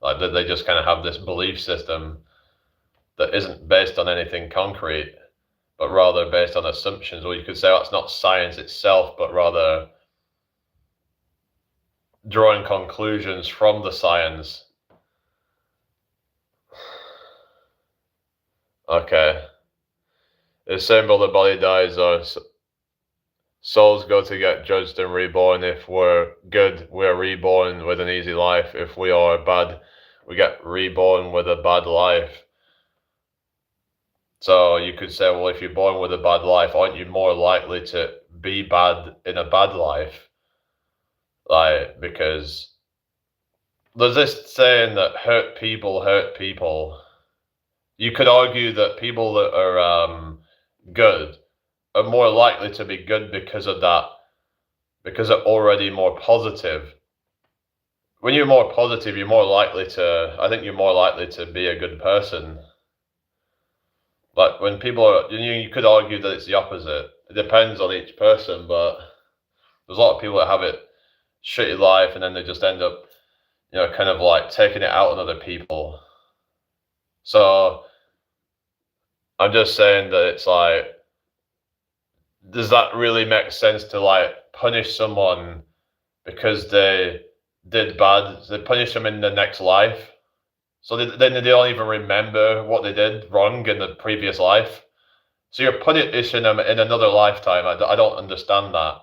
Like that they just kind of have this belief system that isn't based on anything concrete, but rather based on assumptions. Or you could say that's not science itself, but rather drawing conclusions from the science. Okay. The symbol the body dies or souls go to get judged and reborn. If we're good, we're reborn with an easy life. If we are bad, we get reborn with a bad life. So you could say, well, if you're born with a bad life, aren't you more likely to be bad in a bad life? Like, because there's this saying that hurt people hurt people. You could argue that people that are good are more likely to be good because of that, because they're already more positive. When you're more positive, you're more likely to, I think you're more likely to be a good person. Like when people are, you could argue that it's the opposite. It depends on each person, but there's a lot of people that have it shitty life and then they just end up, kind of like taking it out on other people. So I'm just saying that it's like, does that really make sense to like punish someone because they did bad? They punish them in the next life, so then they don't even remember what they did wrong in the previous life. So you're punishing them in another lifetime. I don't understand that.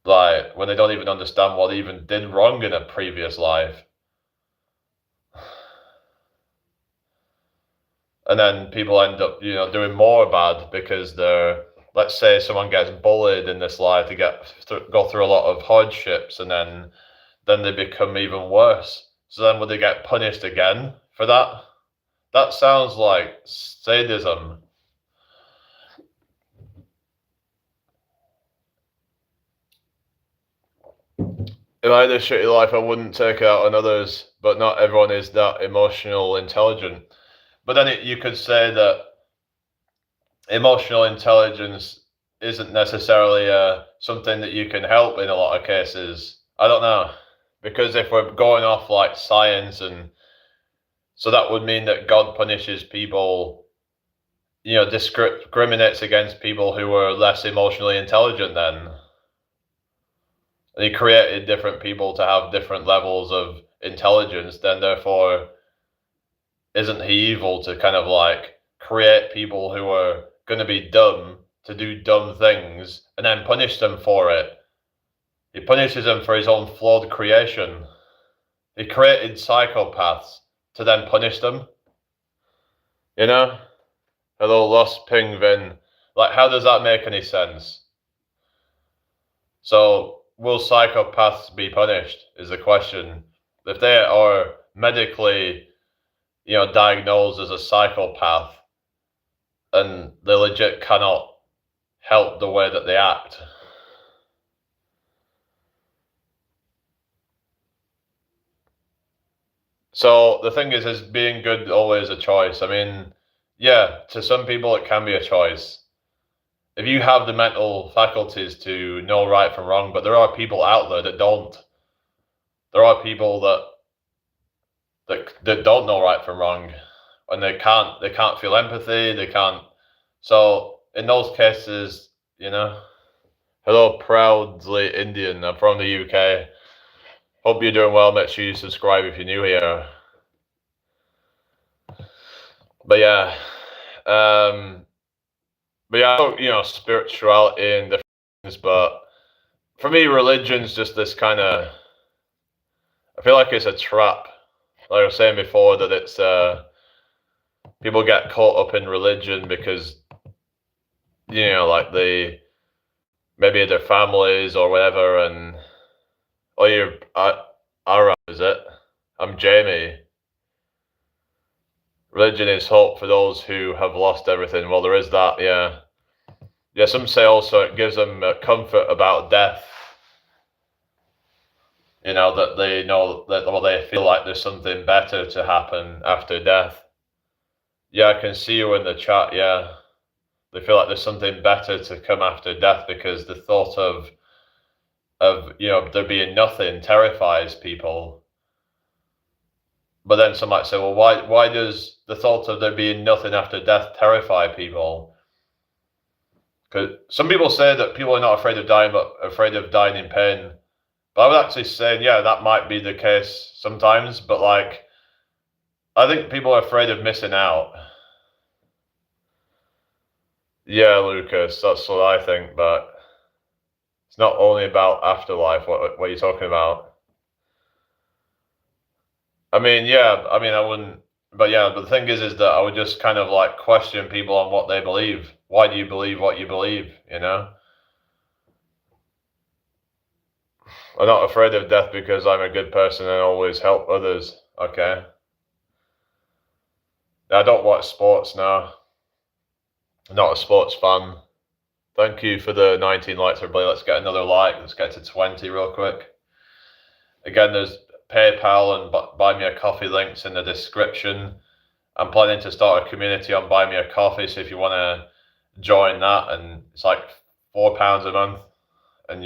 Like when they don't even understand what they even did wrong in a previous life. And then people end up, doing more bad because let's say someone gets bullied in this life, they go through a lot of hardships, and then they become even worse. So then would they get punished again for that? That sounds like sadism. If I had a shitty life, I wouldn't take it out on others, but not everyone is that emotional intelligent. But then you could say that emotional intelligence isn't necessarily something that you can help in a lot of cases. I don't know. Because if we're going off like science, and so that would mean that God punishes people, discriminates against people who are less emotionally intelligent then. And he created different people to have different levels of intelligence, then therefore isn't he evil to kind of like create people who are going to be dumb to do dumb things and then punish them for it? He punishes them for his own flawed creation. He created psychopaths to then punish them. Hello, Lost Pingvin. Like, how does that make any sense? So, will psychopaths be punished, is the question. If they are medically, diagnosed as a psychopath, and they legit cannot help the way that they act. So the thing is being good always a choice? I mean, yeah, to some people it can be a choice. If you have the mental faculties to know right from wrong, but there are people out there that don't. There are people that don't know right from wrong, and they can't feel empathy, they can't. So in those cases, hello, proudly Indian, I'm from the UK. Hope you're doing well. Make sure you subscribe if you're new here. But yeah, spirituality and different things, but for me, religion's just this kind of. I feel like it's a trap. Like I was saying before, that it's people get caught up in religion because like they maybe their families or whatever, and you're Arab, is it? I'm Jamie. Religion is hope for those who have lost everything. Well, there is that, yeah. Yeah, some say also it gives them comfort about death. That they know that, well, they feel like there's something better to happen after death. Yeah, I can see you in the chat, yeah. They feel like there's something better to come after death because the thought of there being nothing terrifies people. But then some might say, well, why does the thought of there being nothing after death terrify people? Because some people say that people are not afraid of dying, but afraid of dying in pain. But I would actually say, yeah, that might be the case sometimes. But like, I think people are afraid of missing out. Yeah, Lucas, that's what I think. But It's not only about afterlife. What are you talking about? I mean, yeah. I mean, I wouldn't. But yeah. But the thing is that I would just kind of like question people on what they believe. Why do you believe what you believe? You know. I'm not afraid of death because I'm a good person and always help others. Okay. I don't watch sports now. I'm not a sports fan. Thank you for the 19 likes, everybody. Let's get another like. Let's get to 20 real quick. Again, there's PayPal and Buy Me a Coffee links in the description. I'm planning to start a community on Buy Me a Coffee, so if you want to join that, and it's like £4 a month, and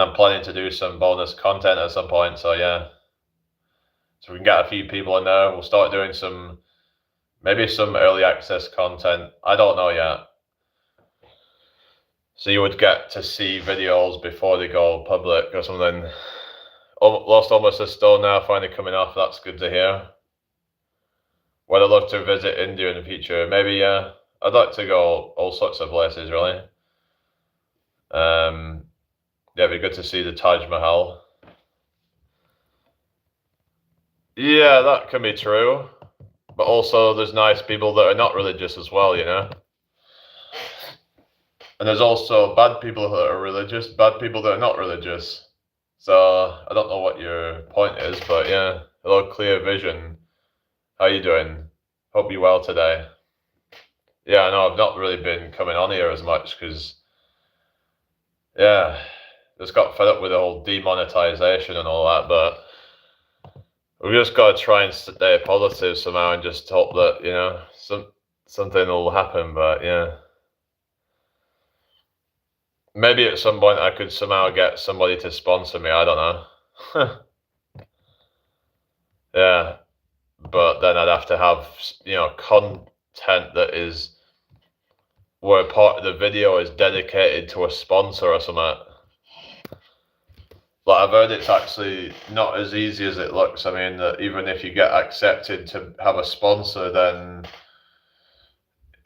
I'm planning to do some bonus content at some point. So yeah, so we can get a few people in there. We'll start doing maybe some early access content. I don't know yet. So you would get to see videos before they go public or something. Lost almost a stone now, finally coming off. That's good to hear. Would I love to visit India in the future? Maybe, yeah. I'd like to go all sorts of places, really. Yeah, it'd be good to see the Taj Mahal. Yeah, that can be true. But also, there's nice people that are not religious as well, you know? And there's also bad people that are religious, bad people that are not religious. So, I don't know what your point is, but yeah. Hello, Clear Vision. How you doing? Hope you're well today. Yeah, I know I've not really been coming on here as much because, yeah, just got fed up with the whole demonetization and all that, but we've just got to try and stay positive somehow and just hope that, you know, something will happen, but yeah. Maybe at some point I could somehow get somebody to sponsor me, I don't know. Yeah, but then I'd have to have, you know, content that is where part of the video is dedicated to a sponsor or something. Like, I've heard it's actually not as easy as it looks. I mean, that even if you get accepted to have a sponsor, then...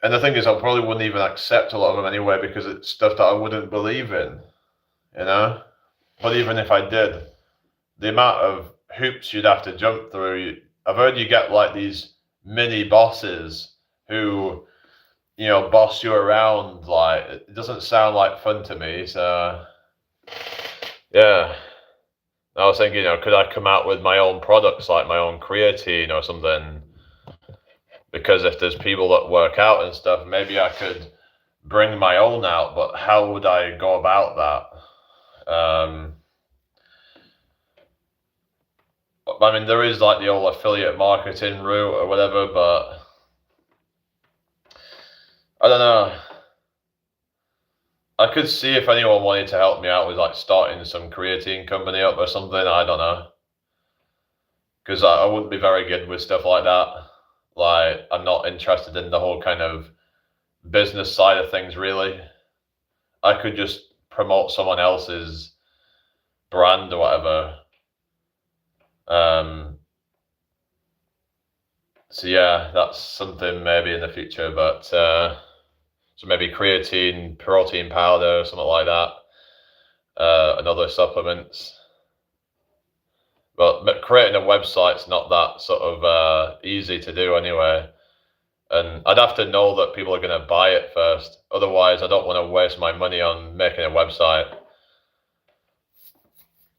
And the thing is, I probably wouldn't even accept a lot of them anyway because it's stuff that I wouldn't believe in, you know? But even if I did, the amount of hoops you'd have to jump through... I've heard you get, like, these mini bosses who, you know, boss you around. Like, it doesn't sound like fun to me, so... Yeah. I was thinking, you know, could I come out with my own products, like my own creatine or something? Because if there's people that work out and stuff, maybe I could bring my own out, but how would I go about that? I mean, there is like the old affiliate marketing route or whatever, but I don't know. I could see if anyone wanted to help me out with like starting some creatine company up or something. I don't know. Because I wouldn't be very good with stuff like that. Like, I'm not interested in the whole kind of business side of things, really. I could just promote someone else's brand or whatever. So yeah, that's something maybe in the future, but so maybe creatine, protein powder, something like that, and other supplements. But creating a website's not that sort of easy to do anyway. And I'd have to know that people are going to buy it first. Otherwise, I don't want to waste my money on making a website.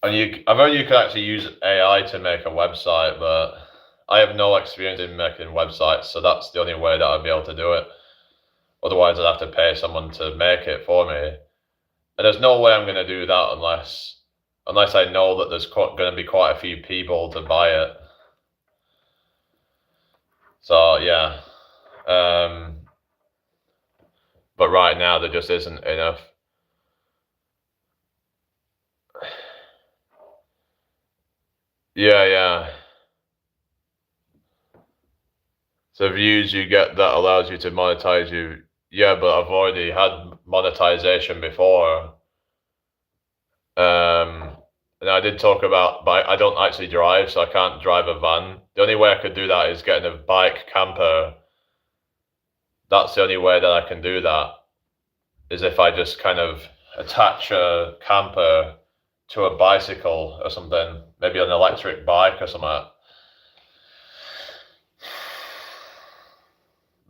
And I've heard you can actually use AI to make a website, but I have no experience in making websites, so that's the only way that I'd be able to do it. Otherwise, I'd have to pay someone to make it for me. And there's no way I'm going to do that unless I know that there's going to be quite a few people to buy it. So yeah. But right now there just isn't enough. Yeah. So views you get that allows you to monetize you. Yeah, but I've already had monetization before. And I did talk about I don't actually drive, so I can't drive a van. The only way I could do that is getting a bike camper. That's the only way that I can do that, is if I just kind of attach a camper to a bicycle or something, maybe an electric bike or something.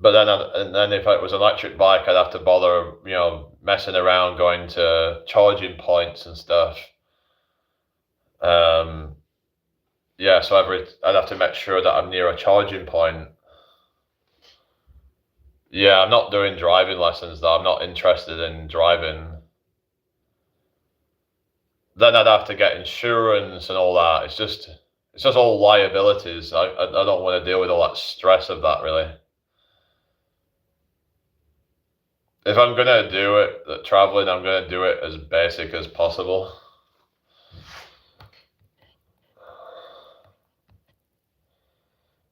But then if it was an electric bike, I'd have to bother, messing around going to charging points and stuff. Yeah, so I'd have to make sure that I'm near a charging point. Yeah, I'm not doing driving lessons though. I'm not interested in driving. Then I'd have to get insurance and all that. It's just all liabilities. I don't want to deal with all that stress of that really. If I'm gonna do it, traveling, I'm gonna do it as basic as possible.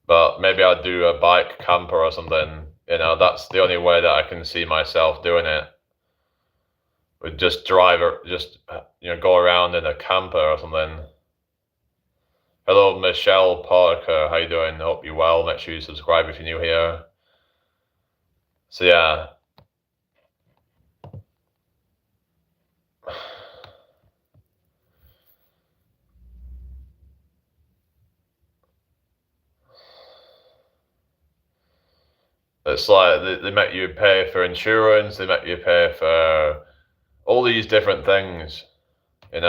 But maybe I'll do a bike camper or something. That's the only way that I can see myself doing it. Would just drive or just go around in a camper or something. Hello, Michelle Parker. How you doing? Hope you're well. Make sure you subscribe if you're new here. So yeah. It's like they make you pay for insurance, they make you pay for all these different things, They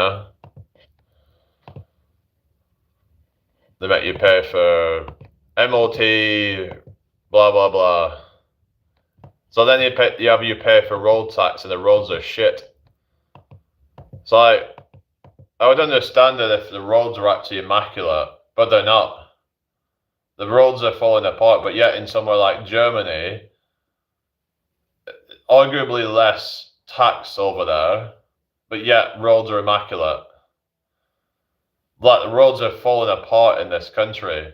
make you pay for MOT, blah blah blah. So then you pay for road tax, and the roads are shit. It's like, I would understand it if the roads were actually immaculate, but they're not. The roads are falling apart, but yet in somewhere like Germany, arguably less tax over there, but yet roads are immaculate. Like, the roads are falling apart in this country,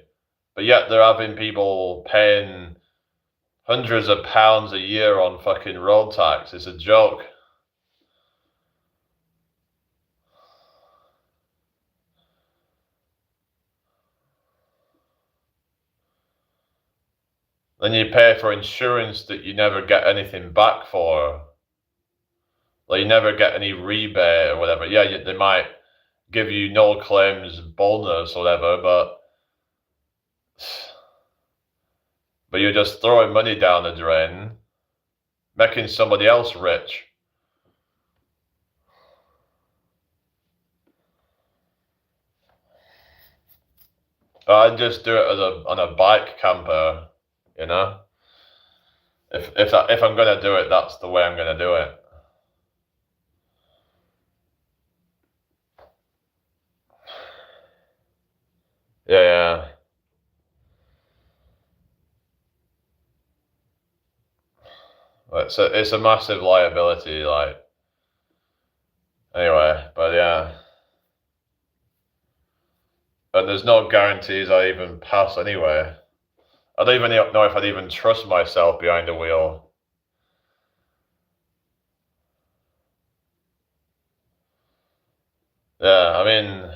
but yet they're having people paying hundreds of pounds a year on fucking road tax. It's a joke. Then you pay for insurance that you never get anything back for. Like, you never get any rebate or whatever. Yeah, they might give you no claims bonus or whatever, but you're just throwing money down the drain, making somebody else rich. I'd just do it on a bike camper, If I'm gonna do it, that's the way I'm gonna do it. Yeah. It's a massive liability, like. Anyway, but yeah. And there's no guarantees I even pass anyway. I don't even know if I'd even trust myself behind the wheel. Yeah, I mean,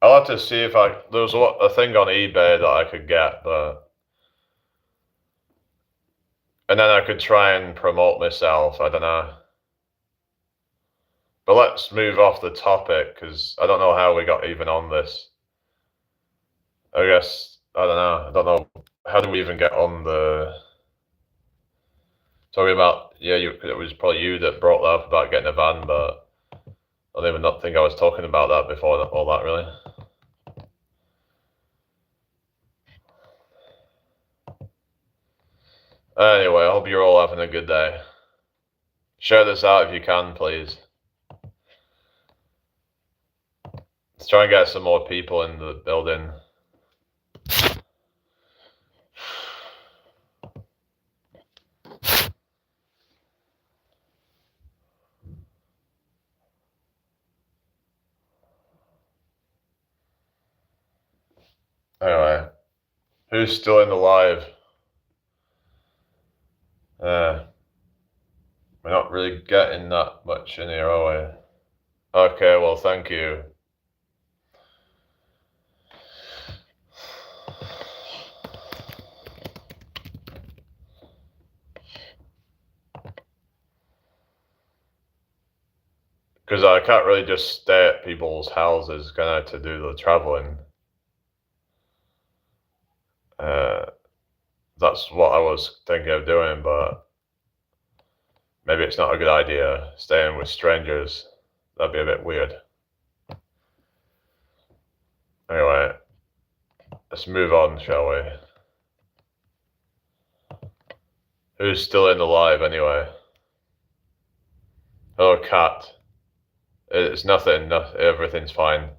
I'll have to see if there was a thing on eBay that I could get, and then I could try and promote myself. I don't know. But let's move off the topic, because I don't know how we got even on this. I guess, I don't know. I don't know. How do we even get on the talking about? Yeah, it was probably you that brought that up about getting a van, but I don't even think I was talking about that before all that, really. Anyway, I hope you're all having a good day. Share this out if you can, please. Let's try and get some more people in the building. Anyway, who's still in the live? We're not really getting that much in here, are we? Okay, well, thank you. Because I can't really just stay at people's houses, can I, to do the traveling. That's what I was thinking of doing, but maybe it's not a good idea staying with strangers. That'd be a bit weird. Anyway, let's move on, shall we? Who's still in the live anyway? Hello, cat. It's nothing. Everything's fine.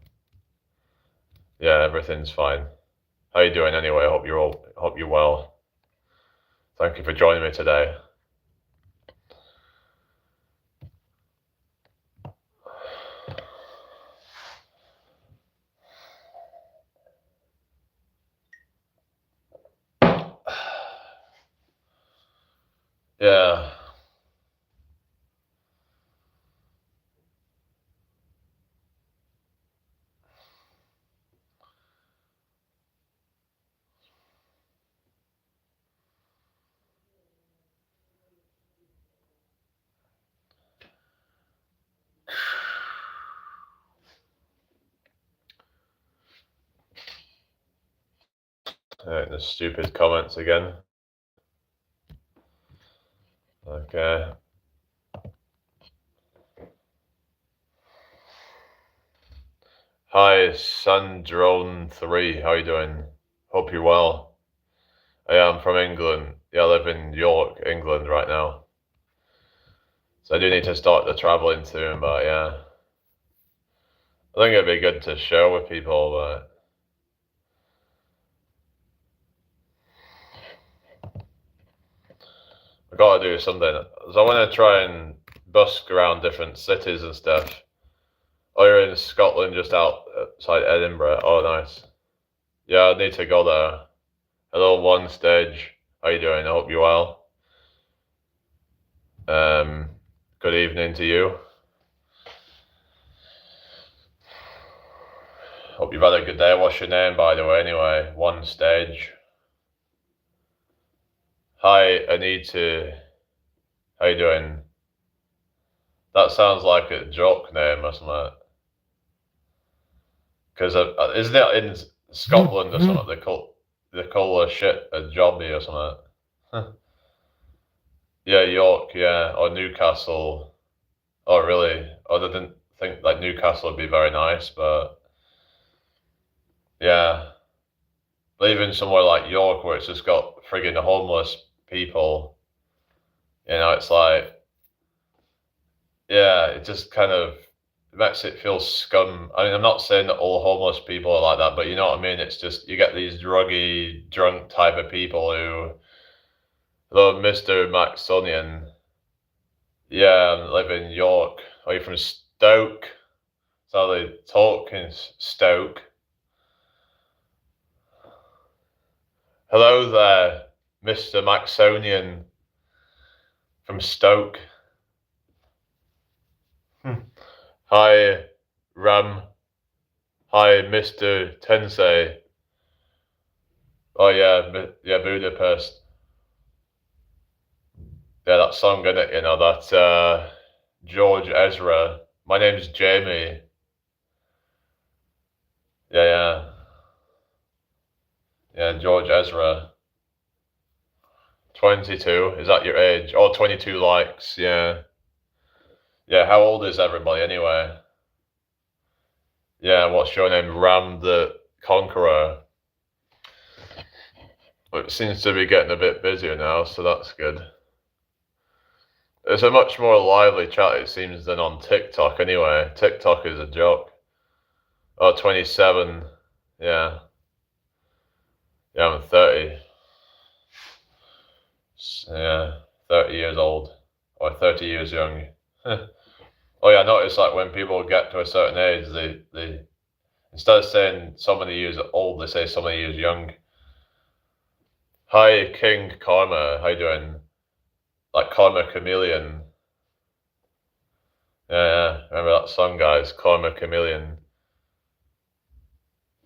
Yeah, everything's fine. How you doing anyway? Hope you're well. Thank you for joining me today. Yeah. The stupid comments again. Okay. Hi, Sundrone3. How you doing? Hope you're well. I am from England. Yeah, I live in York, England right now. So I do need to start the traveling soon, but yeah. I think it'd be good to share with people, but I gotta do something. So I want to try and busk around different cities and stuff. Oh, you're in Scotland, just outside Edinburgh. Oh, nice. Yeah, I need to go there. Hello, One Stage. How you doing? I hope you're well. Good evening to you. Hope you've had a good day. What's your name, by the way, anyway? One Stage. Hi, I need to... How you doing? That sounds like a joke name or something. Because isn't it in Scotland or something? They call a shit a jobby or something. Yeah, York, yeah, or Newcastle. Oh, really? I didn't think like Newcastle would be very nice, but yeah. But even somewhere like York, where it's just got friggin' homeless people, it's like, yeah, it just kind of makes it feel scum. I mean, I'm not saying that all homeless people are like that, but you know what I mean? It's just, you get these druggy, drunk type of people who, hello, Mr. Maxonian. Yeah, I live in York. Are you from Stoke? That's how they talk in Stoke. Hello there, Mr. Maxonian from Stoke. Hi, Ram. Hi, Mr. Tensei. Oh yeah, Budapest. Yeah, that song, innit? That George Ezra. My name's Jamie. Yeah. Yeah, George Ezra. 22. Is that your age? Oh, 22 likes. Yeah. Yeah, how old is everybody anyway? Yeah, what's your name? Ram the Conqueror. It seems to be getting a bit busier now, so that's good. It's a much more lively chat, it seems, than on TikTok anyway. TikTok is a joke. Oh, 27. Yeah. Yeah, I'm 30. Yeah, 30 years old. Or 30 years young. Oh yeah, I noticed like when people get to a certain age, they instead of saying so many years old, they say so many years young. Hi, King Karma. How you doing? Like Karma Chameleon. Yeah. Remember that song, guys? Karma Chameleon.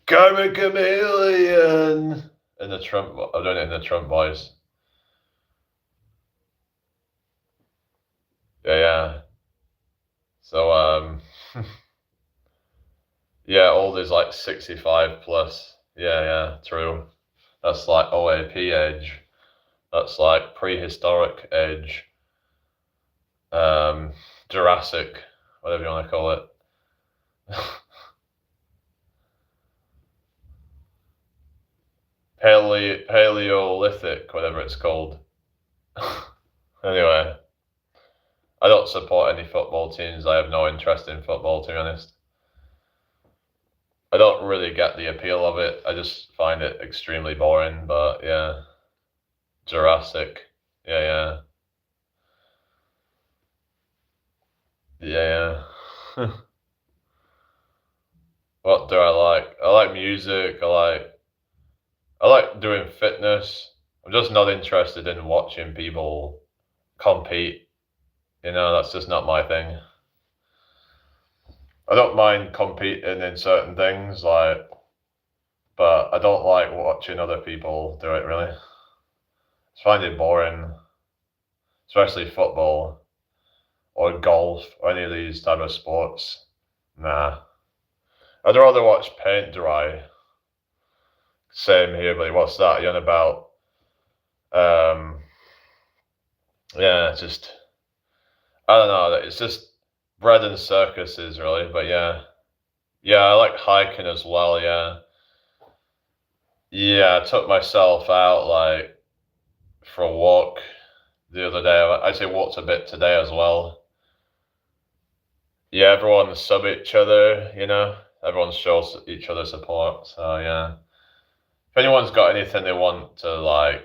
Karma Chameleon! In the Trump, I'm doing it in the Trump voice. Yeah. So, Yeah, old is like 65 plus. Yeah, true. That's like OAP age. That's like prehistoric age. Jurassic, whatever you want to call it. Paleolithic, whatever it's called. Anyway, I don't support any football teams. I have no interest in football, to be honest. I don't really get the appeal of it. I just find it extremely boring, but yeah. Jurassic. Yeah. What do I like? I like music. I like doing fitness. I'm just not interested in watching people compete. That's just not my thing. I don't mind competing in certain things, but I don't like watching other people do it, really. I find it boring, especially football or golf or any of these type of sports. Nah. I'd rather watch paint dry. Same here, but what's that? You're on about, yeah, just, I don't know, it's just bread and circuses, really, but yeah. Yeah, I like hiking as well, yeah. Yeah, I took myself out, for a walk the other day. I actually walked a bit today as well. Yeah, everyone sub each other, everyone shows each other support, so yeah. If anyone's got anything they want to,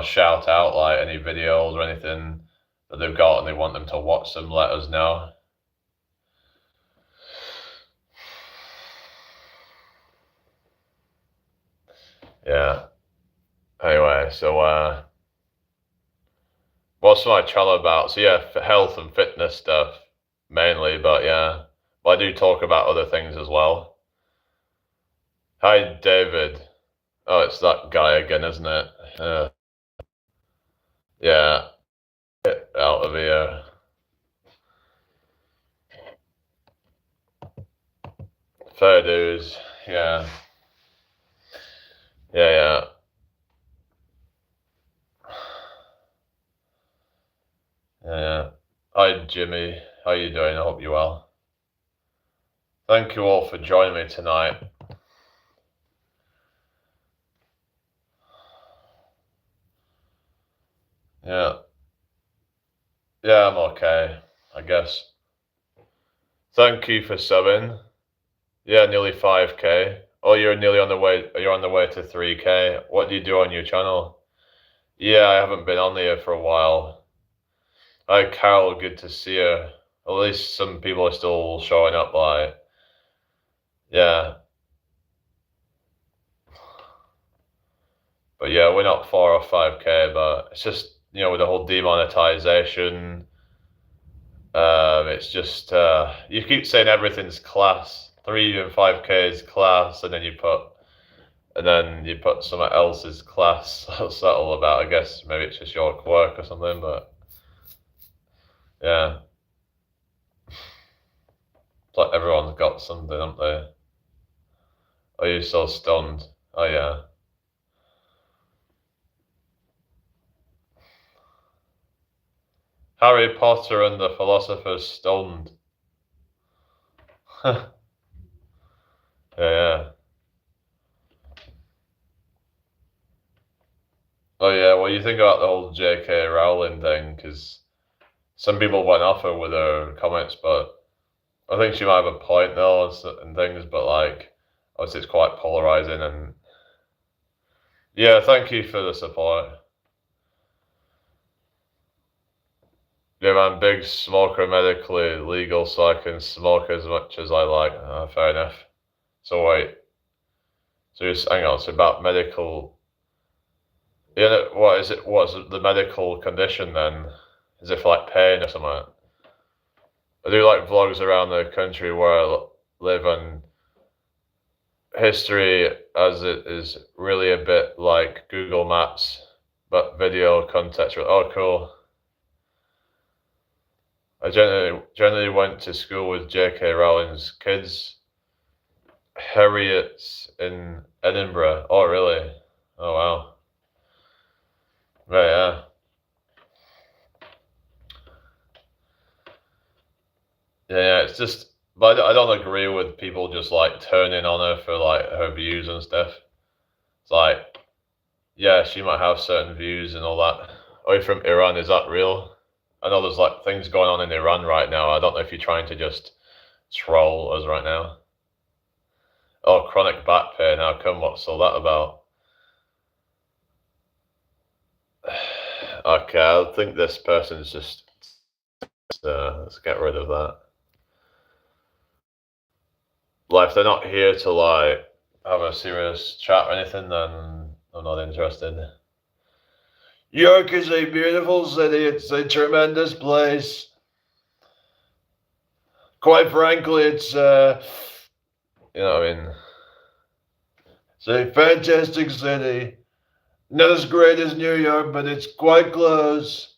shout out, like any videos or anything that they've got and they want them to watch them, let us know. Yeah. Anyway, so what's my channel about? So yeah, health and fitness stuff mainly, but yeah. But I do talk about other things as well. Hi, David. Oh, it's that guy again, isn't it? Yeah. Get out of here. Fair dues. Yeah. Yeah. Yeah. Hi, Jimmy. How you doing? I hope you're well. Thank you all for joining me tonight. Yeah. Yeah, I'm okay, I guess. Thank you for subbing. Yeah, nearly 5K. Oh, you're on the way to 3K. What do you do on your channel? Yeah, I haven't been on there for a while. Hi, Carol, good to see you. At least some people are still showing up, yeah. But yeah, we're not far off 5K, but it's just, with the whole demonetization, it's just, you keep saying everything's class. 3 and 5K is class, and then you put someone else's class. What's that all about? I guess maybe it's just your quirk or something, but yeah. It's like everyone's got something, haven't they? Are you so stunned? Oh yeah. Harry Potter and the Philosopher's Stone. Yeah. Oh yeah, well you think about the whole J.K. Rowling thing, because some people went off her with her comments, but I think she might have a point though and things, but obviously it's quite polarizing and yeah, thank you for the support. Yeah, man, big smoker, medically legal, so I can smoke as much as I like. Fair enough. So wait, so just hang on. So about medical, yeah, what is it? What's the medical condition then? Is it for pain or something? I do vlogs around the country where I live, and history as it is really a bit like Google Maps, but video context. Oh, cool. I generally went to school with J.K. Rowling's kids. Harriet's in Edinburgh. Oh, really? Oh, wow. Right, yeah. Yeah, it's just, but I don't agree with people just like turning on her for like her views and stuff. It's like, yeah, she might have certain views and all that. Are you from Iran? Is that real? I know there's like things going on in Iran right now. I don't know if you're trying to just troll us right now. Oh, chronic back pain. How come? What's all that about? Okay, I think this person's just. Let's get rid of that. Like, if they're not here to like have a serious chat or anything, then I'm not interested. York is a beautiful city. It's a tremendous place. Quite frankly, it's you know, I mean, it's a fantastic city. Not as great as New York, but it's quite close.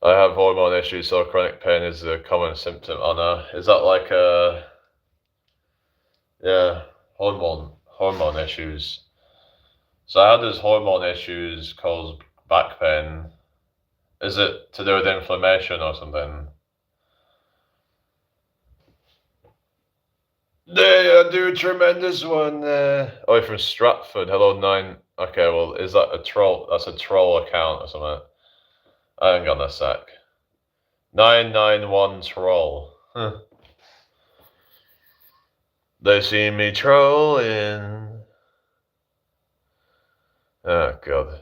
I have hormone issues, so chronic pain is a common symptom. Oh no, is that like yeah, hormone issues? So how does hormone issues cause back pain? Is it to do with inflammation or something? They do a tremendous one. Oh, from Stratford. Hello, 9. Okay, well, is that a troll? That's a troll account or something. Hang on a sec. 991 troll. Huh. They see me trolling. Oh, God.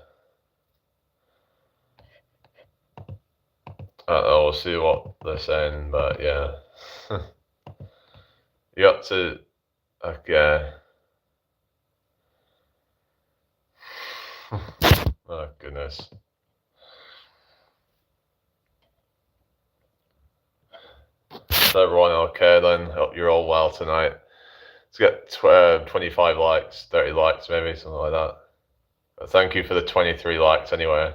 I don't know, we'll see what they're saying, but yeah. You got to. Okay. Oh, goodness. Is everyone okay then? Hope you're all well tonight. Let's get 25 likes, 30 likes maybe, something like that. But thank you for the 23 likes anyway.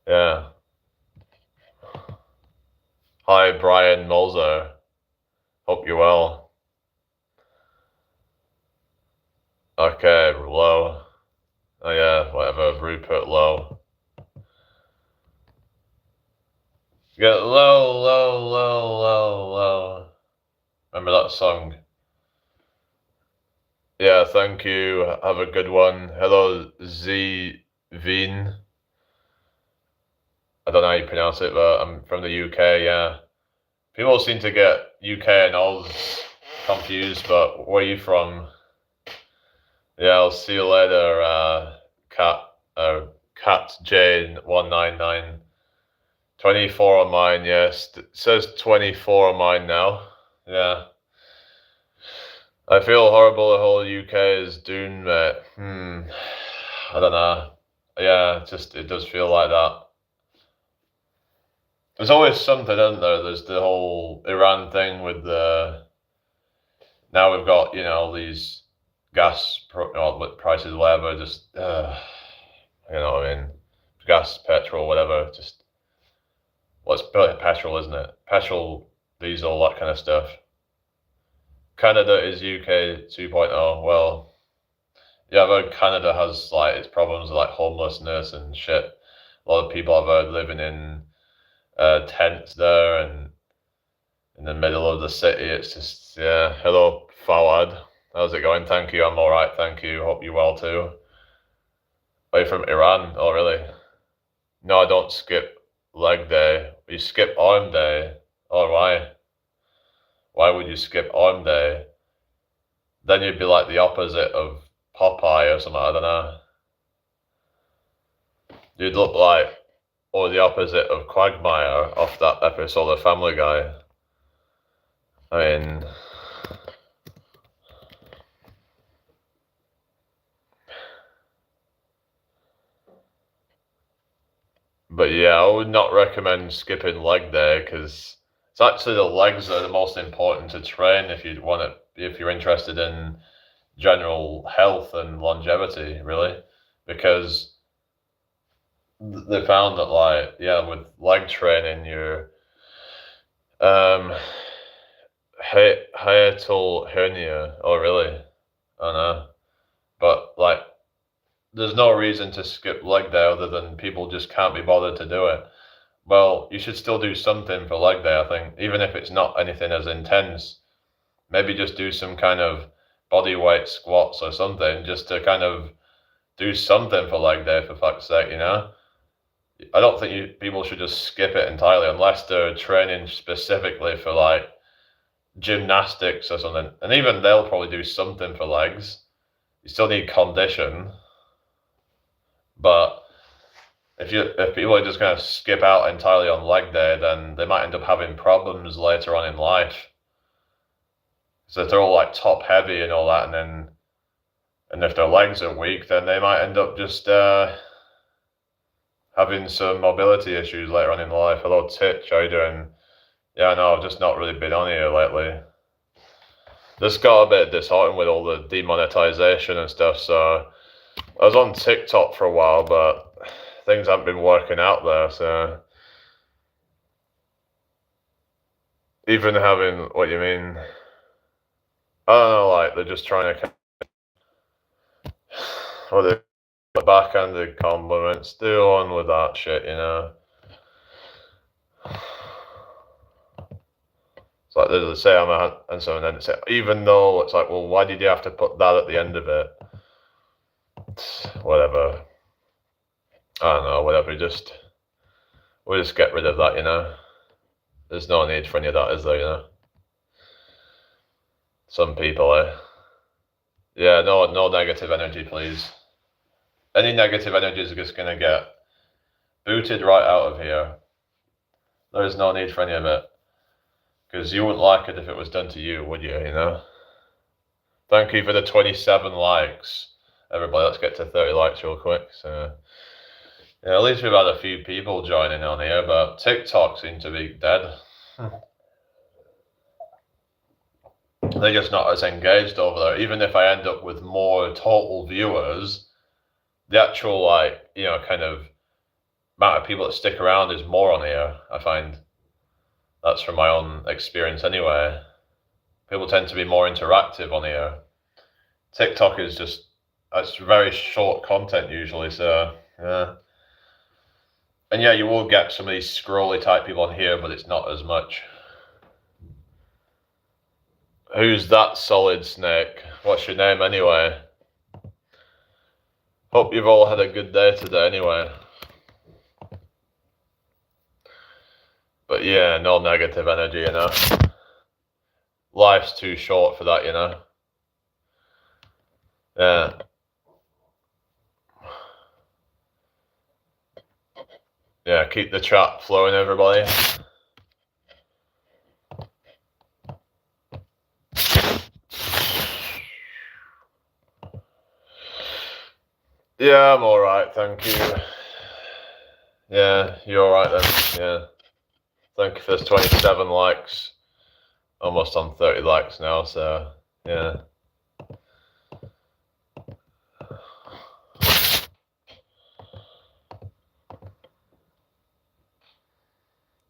Yeah. Hi, Brian Molzer. Hope you're well. Okay, Low. Oh yeah, whatever, Rupert Low. Get low, low, low, low, low. Remember that song? Yeah, thank you. Have a good one. Hello, Z Veen. I don't know how you pronounce it, but I'm from the UK, yeah. People seem to get UK and Oz confused, but where are you from? Yeah, I'll see you later, Cat Jane199. 24 on mine, yes. It says 24 on mine now. Yeah. I feel horrible the whole UK is doomed, mate. I don't know. Yeah, it does feel like that. There's always something, isn't there? There's the whole Iran thing with the. Now we've got, these prices, whatever, just, you know what I mean? Gas, petrol, whatever, just. Well, it's petrol, isn't it? Petrol, diesel, that kind of stuff. Canada is UK 2.0. Well, yeah, I've heard Canada has like its problems with like homelessness and shit. A lot of people I've heard living in tents there and in the middle of the city. It's just, yeah. Hello, Fawad. How's it going? Thank you. I'm all right. Thank you. Hope you're well too. Are you from Iran? Oh, really? No, I don't skip leg day. You skip arm day. Oh, why? Why would you skip arm day? Then you'd be like the opposite of Popeye or something. I don't know. You'd look like, or the opposite of Quagmire off that episode of Family Guy. I mean, but yeah, I would not recommend skipping leg day because it's actually the legs that are the most important to train if you're interested in general health and longevity, really, because they found that like with leg training, your um hiatal hernia. Oh really? I don't know, but like there's no reason to skip leg day other than people just can't be bothered to do it. Well, you should still do something for leg day, I think, even if it's not anything as intense. Maybe just do some kind of body weight squats or something, just to kind of do something for leg day, for fuck's sake, you know? I don't think people should just skip it entirely unless they're training specifically for like gymnastics or something. And even they'll probably do something for legs. You still need condition, but if people are just going to skip out entirely on leg day, then they might end up having problems later on in life. So if they're all like top heavy and all that, and if their legs are weak, then they might end up just having some mobility issues later on in life. Hello, Titch, how you doing? Yeah, no, I've just not really been on here lately. This got a bit disheartened with all the demonetization and stuff, so I was on TikTok for a while, but things haven't been working out there, so even having, what you mean? I don't know, like, they're just trying to, or the backhanded compliments, do on with that shit, you know? It's like they say I'm a handsome, and then they say, even though it's like, well, why did you have to put that at the end of it? Whatever. I don't know, whatever, we'll just get rid of that, you know? There's no need for any of that, is there, you know? Some people, yeah, no negative energy, please. Any negative energy is just gonna get booted right out of here. There is no need for any of it. Because you wouldn't like it if it was done to you, would you, you know? Thank you for the 27 likes. Everybody, let's get to 30 likes real quick. So, yeah, at least we've had a few people joining on here, but TikTok seems to be dead. They're just not as engaged over there. Even if I end up with more total viewers, the actual, like, you know, kind of amount of people that stick around is more on here, I find. That's from my own experience anyway. People tend to be more interactive on here. TikTok is just, it's very short content usually, so, yeah. And yeah, you will get some of these scrolly type people on here, but it's not as much. Who's that solid snake? What's your name anyway? Hope you've all had a good day today anyway. But yeah, no negative energy, you know. Life's too short for that, you know. Yeah. Yeah, keep the chat flowing, everybody. Yeah, I'm alright, thank you. Yeah, you're alright then, yeah. Thank you for those 27 likes. Almost on 30 likes now, so, yeah.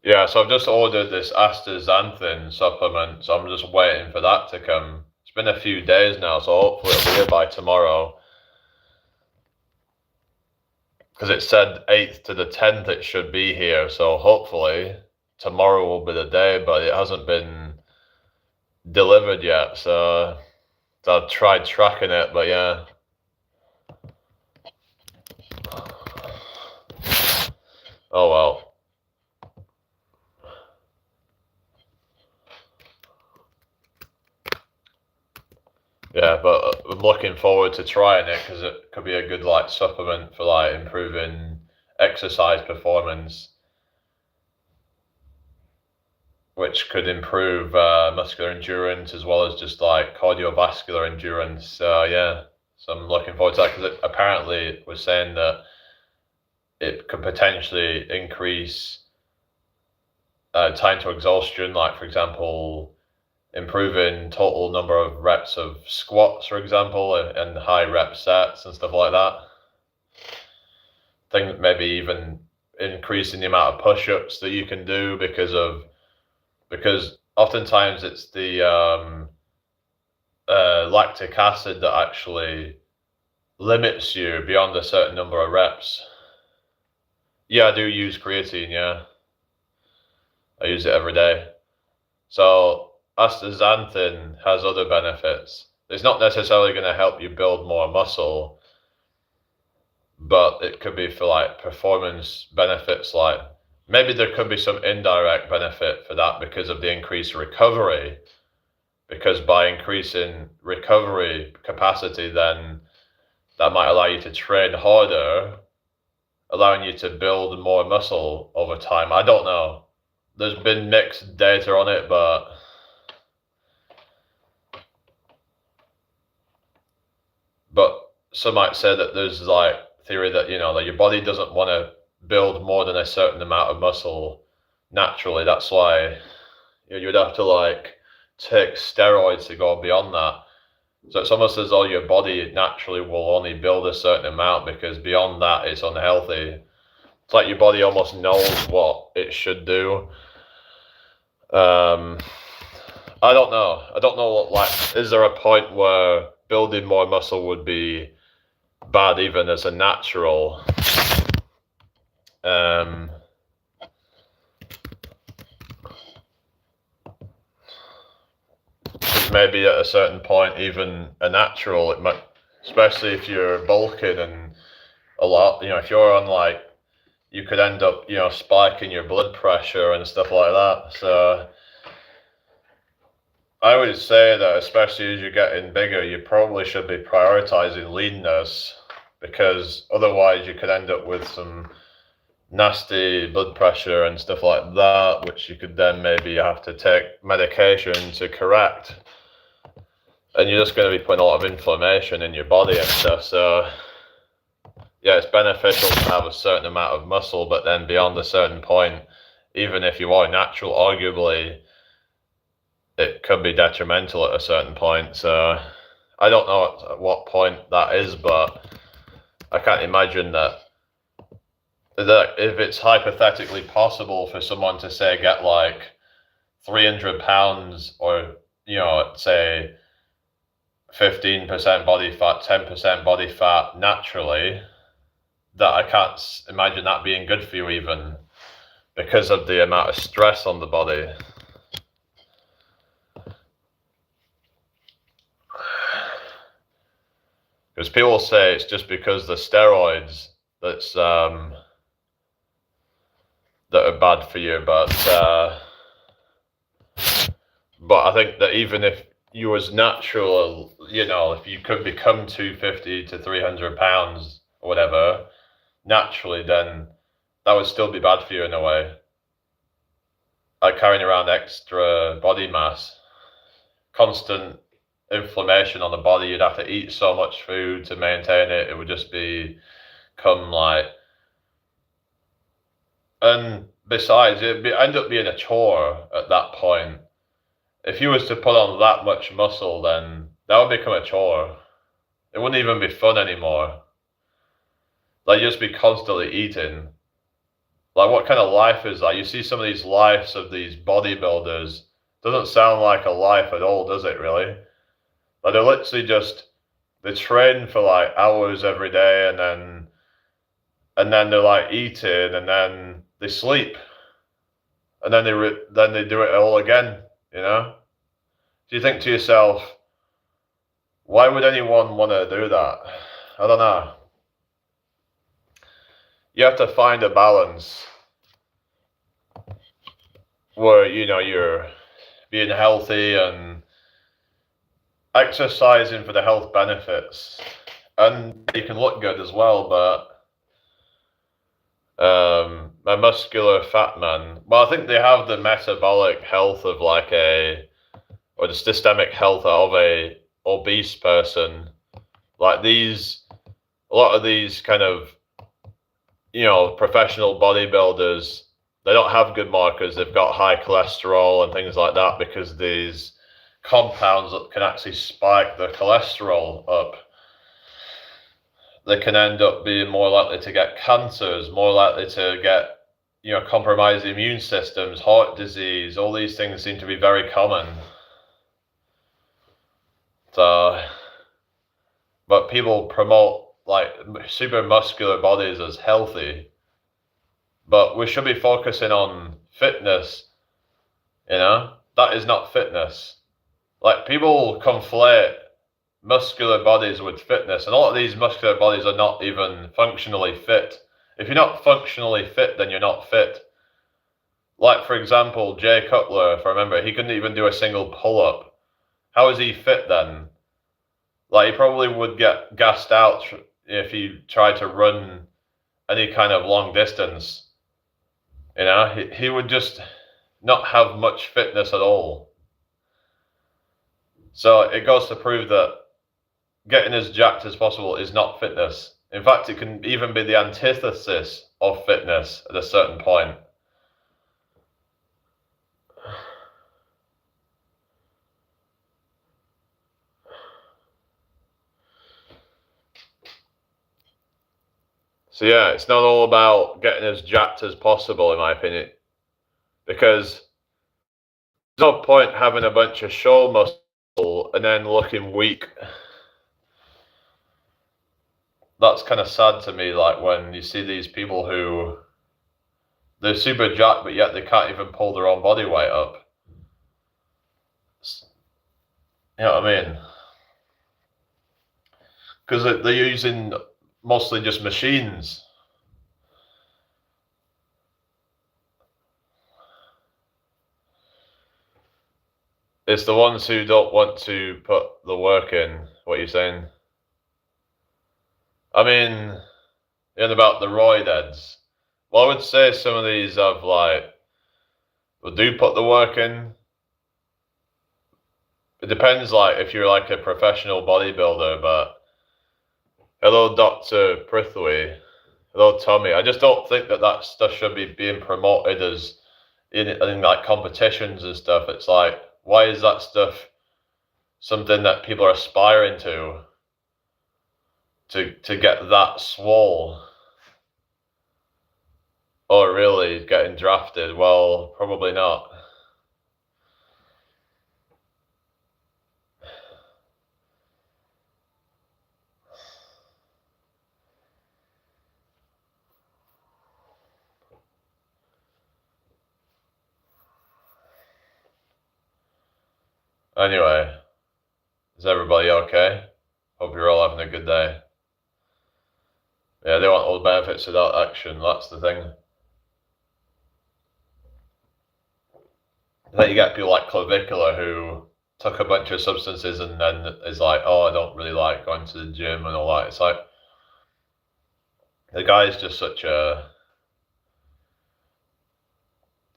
Yeah, so I've just ordered this astaxanthin supplement, so I'm just waiting for that to come. It's been a few days now, so hopefully it'll be here by tomorrow. Because it said 8th to the 10th it should be here, so hopefully tomorrow will be the day, but it hasn't been delivered yet, so I've tried tracking it, but yeah. Oh well. Yeah, but I'm looking forward to trying it because it could be a good like supplement for like improving exercise performance, which could improve muscular endurance as well as just like cardiovascular endurance. Yeah, so I'm looking forward to that because apparently it was saying that it could potentially increase time to exhaustion, like for example, improving total number of reps of squats, for example, and high rep sets and stuff like that. things, maybe even increasing the amount of push-ups that you can do because oftentimes it's the lactic acid that actually limits you beyond a certain number of reps. Yeah, I do use creatine, yeah. I use it every day. So astaxanthin has other benefits. It's not necessarily going to help you build more muscle, but it could be for like performance benefits, like maybe there could be some indirect benefit for that because of the increased recovery. Because by increasing recovery capacity, then that might allow you to train harder, allowing you to build more muscle over time. I don't know. There's been mixed data on it, but some might say that there's like theory that, you know, that your body doesn't want to build more than a certain amount of muscle naturally. That's why you'd have to like take steroids to go beyond that. So it's almost as though your body naturally will only build a certain amount because beyond that it's unhealthy. It's like your body almost knows what it should do. I don't know. I don't know what, like, is there a point where building more muscle would be bad even as a natural? Maybe at a certain point, even a natural, it might, especially if you're bulking and a lot, you know, if you're on like, you could end up, you know, spiking your blood pressure and stuff like that. So I would say that especially as you're getting bigger, you probably should be prioritizing leanness, because otherwise you could end up with some nasty blood pressure and stuff like that, which you could then maybe have to take medication to correct. And you're just going to be putting a lot of inflammation in your body and stuff. So yeah, it's beneficial to have a certain amount of muscle, but then beyond a certain point, even if you are natural, arguably it could be detrimental at a certain point. So I don't know at what point that is, but I can't imagine that if it's hypothetically possible for someone to say get like 300 pounds or, you know, say 15% body fat, 10% body fat naturally, that I can't imagine that being good for you even because of the amount of stress on the body. Because people say it's just because the steroids that are bad for you, but I think that even if you was natural, you know, if you could become 250 to 300 pounds or whatever naturally, then that would still be bad for you in a way. Like carrying around extra body mass, constant inflammation on the body, you'd have to eat so much food to maintain it. It would just become like, and besides, it'd end up being a chore at that point. If you was to put on that much muscle, then that would become a chore. It wouldn't even be fun anymore. Like, you'd just be constantly eating. Like, what kind of life is that? You see some of these lives of these bodybuilders, doesn't sound like a life at all, does it really? Like, they're literally just, they train for like hours every day, and then they're like eating, and then they sleep, and then they do it all again, you know? Do you think to yourself, why would anyone want to do that? I don't know. You have to find a balance where, you know, you're being healthy and exercising for the health benefits, and you can look good as well, but a muscular fat man, well, I think they have the metabolic health of like or the systemic health of a obese person. Like a lot of these kind of, you know, professional bodybuilders, they don't have good markers. They've got high cholesterol and things like that because these compounds that can actually spike the cholesterol up. they can end up being more likely to get cancers, more likely to get, compromised immune systems, heart disease. All these things seem to be very common. So, but people promote like super muscular bodies as healthy, but we should be focusing on fitness. That is not fitness. Like, people conflate muscular bodies with fitness, and a lot of these muscular bodies are not even functionally fit. If you're not functionally fit, then you're not fit. Like, for example, Jay Cutler, if I remember, he couldn't even do a single pull-up. How is he fit then? Like, he probably would get gassed out if he tried to run any kind of long distance. He would just not have much fitness at all. So it goes to prove that getting as jacked as possible is not fitness. In fact, it can even be the antithesis of fitness at a certain point. So yeah, it's not all about getting as jacked as possible, in my opinion, because there's no point having a bunch of show muscle and then looking weak. That's kind of sad to me, like when you see these people who they're super jacked, but yet they can't even pull their own body weight up. You know what I mean? Because they're using mostly just machines. It's the ones who don't want to put the work in. What you're saying? I mean, and about the roidheads. Well, I would say some of these have do put the work in. It depends, like, if you're like a professional bodybuilder, but hello, Dr. Prithwi. Hello, Tommy. I just don't think that stuff should be being promoted as in like competitions and stuff. It's like, why is that stuff something that people are aspiring to get that swole? Oh, really? Getting drafted? Well, probably not. Anyway, is everybody okay? Hope you're all having a good day. Yeah, they want all the benefits of that action. That's the thing. And then you get people like Clavicular who took a bunch of substances and then is like, oh, I don't really like going to the gym and all that. It's like, the guy's just such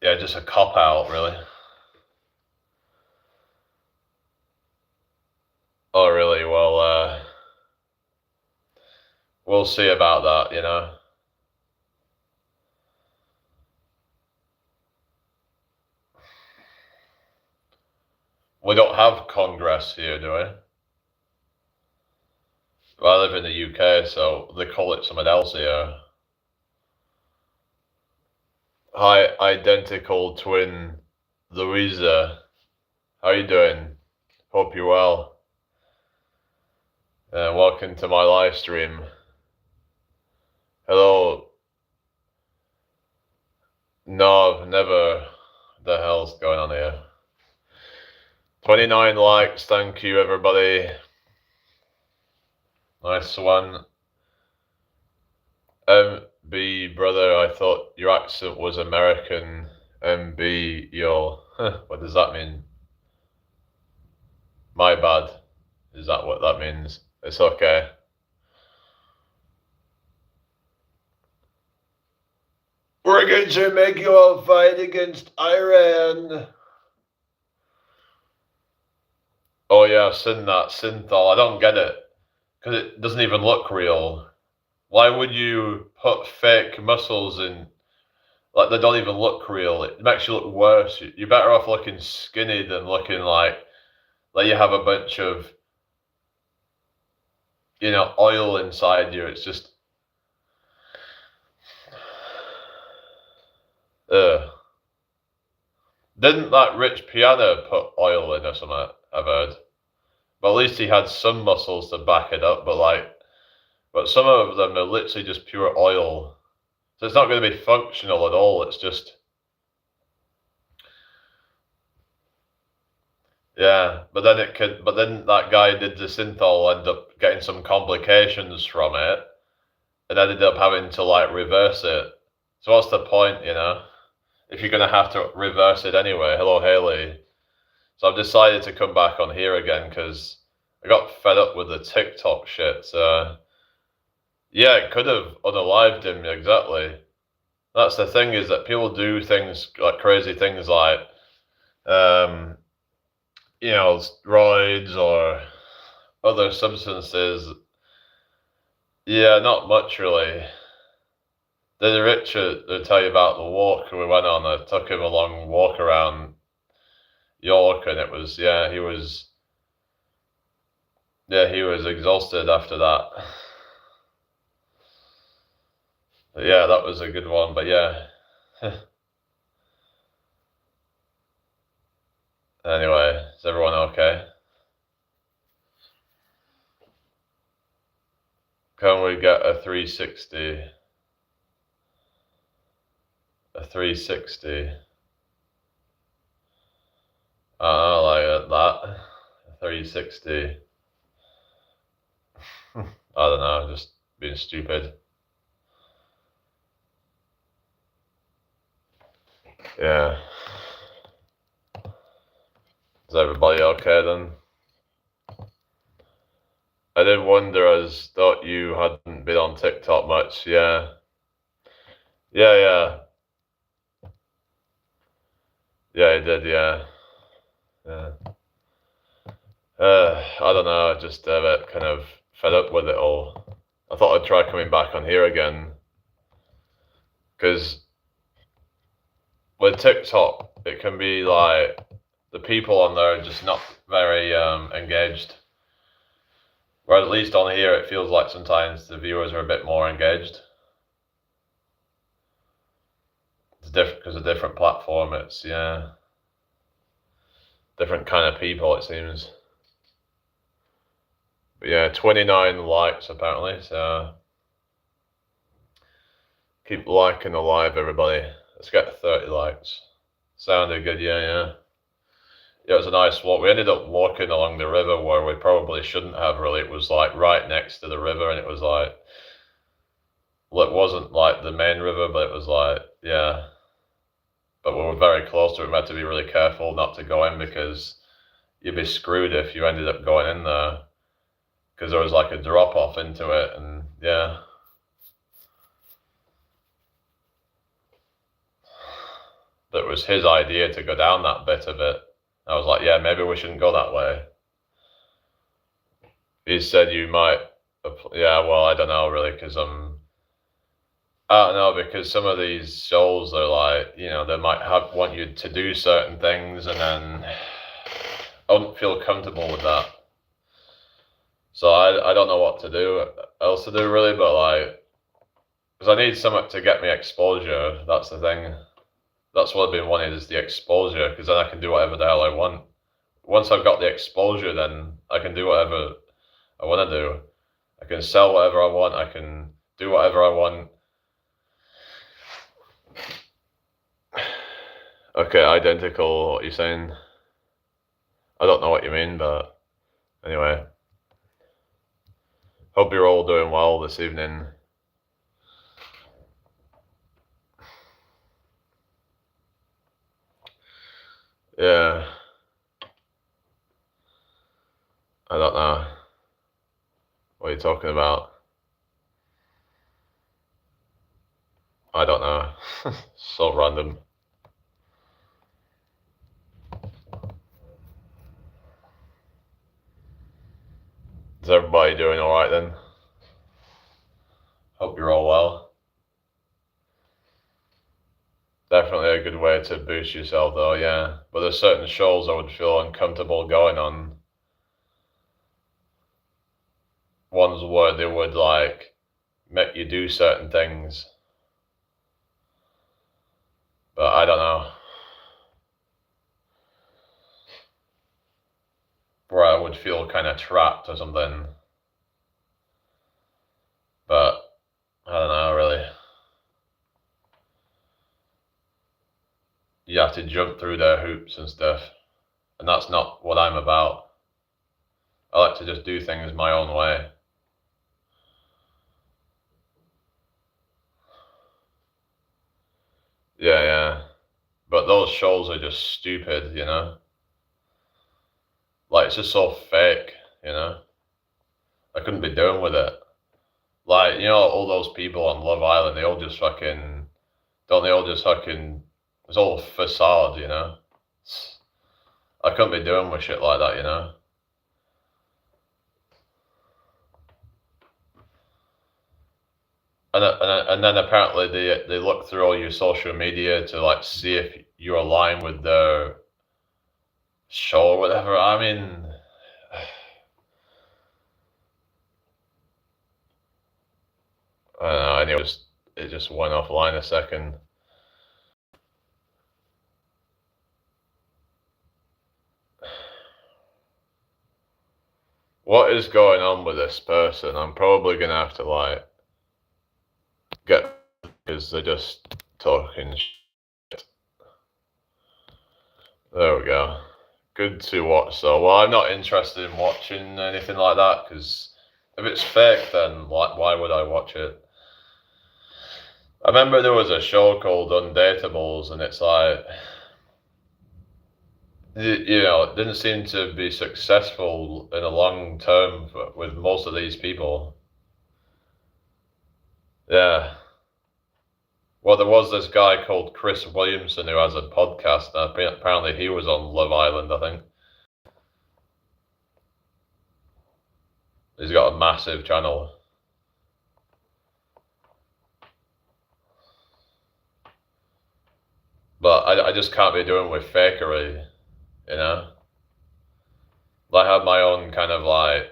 just a cop out, really. Oh, really? Well, we'll see about that, We don't have Congress here, do we? Well, I live in the UK, so they call it something else here. Hi, identical twin Louisa. How you doing? Hope you're well. Welcome to my live stream. Hello. No, never. What the hell's going on here? 29 likes, thank you everybody. Nice one. MB brother, I thought your accent was American. MB, yo. What does that mean? My bad. Is that what that means? It's okay. We're going to make you all fight against Iran. Oh yeah, I've seen that synthol. I don't get it. Because it doesn't even look real. Why would you put fake muscles in? Like, they don't even look real. It makes you look worse. You're better off looking skinny than looking like you have a bunch of oil inside you. It's just, didn't that rich piano put oil in or something? I've heard. But at least he had some muscles to back it up. But some of them are literally just pure oil. So it's not going to be functional at all. It's just, yeah. But then that guy did the synthol end up getting some complications from it, and ended up having to like reverse it. So what's the point, if you're going to have to reverse it anyway? Hello, Haley. So I've decided to come back on here again because I got fed up with the TikTok shit. So yeah, it could have unalived him, exactly. That's the thing, is that people do things like crazy things like, steroids or other substances. Yeah, not much really. The Richard, they tell you about the walk we went on. I took him a long walk around York, and it was, he was exhausted after that. But yeah, that was a good one. But yeah. Anyway, is everyone okay? Can we get a 360? A 360. I like that. A 360. I don't know, just being stupid. Yeah. Is everybody okay then? I did wonder, as thought you hadn't been on TikTok much. Yeah. Yeah. Yeah, I did, yeah. Yeah. I don't know, I just a bit kind of fed up with it all. I thought I'd try coming back on here again. Because with TikTok, it can be like, the people on there are just not very engaged. Where at least on here, it feels like sometimes the viewers are a bit more engaged. It's different because a different platform. It's different kind of people, it seems. But yeah, 29 likes apparently. So keep liking the live, everybody. Let's get to 30 likes. Sounded good, yeah. Yeah, it was a nice walk. We ended up walking along the river where we probably shouldn't have, really. It was like right next to the river, and it was like, well, it wasn't like the main river, but it was like, yeah. But we were very close to it. We had to be really careful not to go in, because you'd be screwed if you ended up going in there, because there was like a drop off into it, and yeah. But it was his idea to go down that bit of it. I was like, yeah, maybe we shouldn't go that way. He said you might, yeah, well, I don't know really, because I don't know, because some of these shows are like, they might want you to do certain things, and then I wouldn't feel comfortable with that. So I don't know what to do else to do really, but like, because I need something to get me exposure. That's the thing. That's what I've been wanting, is the exposure, because then I can do whatever the hell I want. Once I've got the exposure, then I can do whatever I want to do. I can sell whatever I want. I can do whatever I want. Okay, identical, what you're saying. I don't know what you mean, but anyway. Hope you're all doing well this evening. Yeah. I don't know. What are you talking about? I don't know. So random. Is everybody doing alright then? Hope you're all well. Definitely a good way to boost yourself though, yeah. But there's certain shows I would feel uncomfortable going on. ones where they would like make you do certain things. But I don't know. Where I would feel kind of trapped or something. But I don't know, really. You have to jump through their hoops and stuff. And that's not what I'm about. I like to just do things my own way. Yeah, yeah. But those shows are just stupid, you know? Like, it's just so fake, you know? I couldn't be doing with it. Like, you know, all those people on Love Island, they all just fucking, don't they all just fucking, it's all facade, you know? I couldn't be doing with shit like that, you know? And then apparently they look through all your social media to like see if you align with their show or whatever. I mean, I don't know. Anyway, it just went offline a second. What is going on with this person? I'm probably gonna have to like get because they're just talking shit. There we go. Good to watch though. Well, I'm not interested in watching anything like that because if it's fake, then why would I watch it? I remember there was a show called Undateables, and it's like, you know, it didn't seem to be successful in a long term with most of these people. Yeah. Well, there was this guy called Chris Williamson who has a podcast, and apparently he was on Love Island, I think. He's got a massive channel. But I just can't be doing with fakery, you know? I have my own kind of like,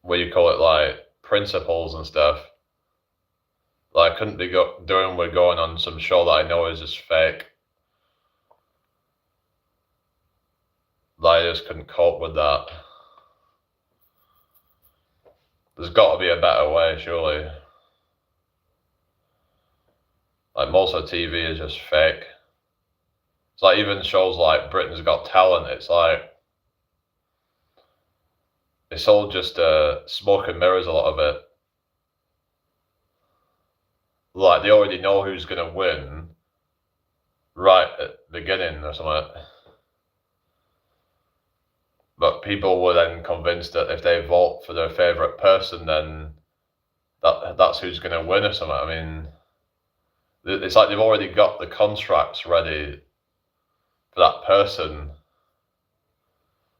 what do you call it, like principles and stuff. Like I couldn't be doing with going on some show that I know is just fake. Like I just couldn't cope with that. There's got to be a better way, surely. Like most of TV is just fake. It's like even shows like Britain's Got Talent. It's like it's all just smoke and mirrors. A lot of it. Like they already know who's gonna win right at the beginning or something. But people were then convinced that if they vote for their favourite person, then that's who's gonna win or something. I mean, it's like they've already got the contracts ready for that person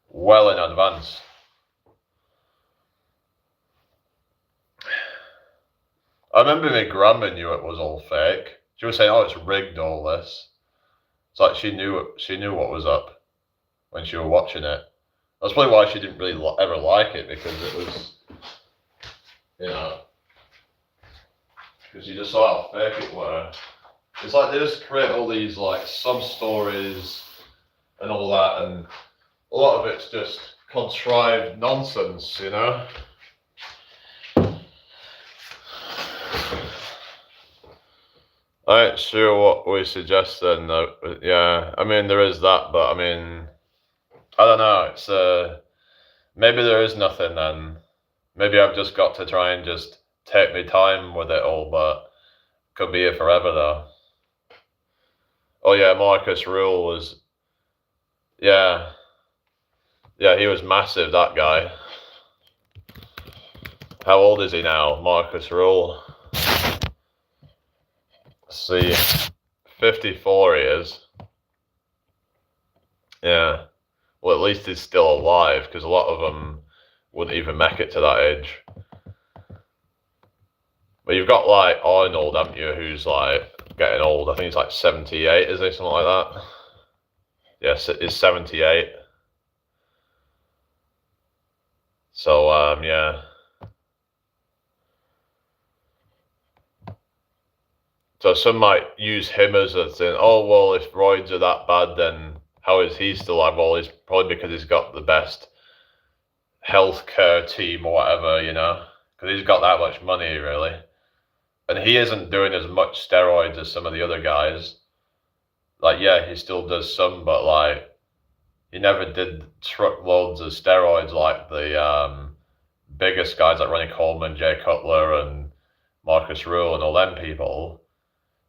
well in advance. I remember my grandma knew it was all fake. She was saying, "Oh, it's rigged, all this." It's like she knew what was up when she was watching it. That's probably why she didn't really ever like it, because it was, you know, because you just saw how fake it were. It's like they just create all these like sub stories and all that, and a lot of it's just contrived nonsense, you know. I ain't sure what we suggest then. Yeah, I mean there is that, but I mean, I don't know. It's maybe there is nothing then. Maybe I've just got to try and just take my time with it all, but could be here forever though. Oh yeah, Marcus Rule was, yeah, yeah, he was massive, that guy. How old is he now, Marcus Rule? Let's see, 54 he is. Yeah. Well, at least he's still alive, because a lot of them wouldn't even make it to that age. But you've got like Arnold, haven't you, who's like getting old. I think he's like 78, is he? Something like that. Yes, he's 78. So, yeah. So some might use him as a thing. Oh well, if roids are that bad, then how is he still alive? Well, it's probably because he's got the best healthcare team or whatever, because he's got that much money, really. And he isn't doing as much steroids as some of the other guys. Like, yeah, he still does some, but like, he never did truckloads of steroids like the biggest guys like Ronnie Coleman, Jay Cutler, and Marcus Rule, and all them people.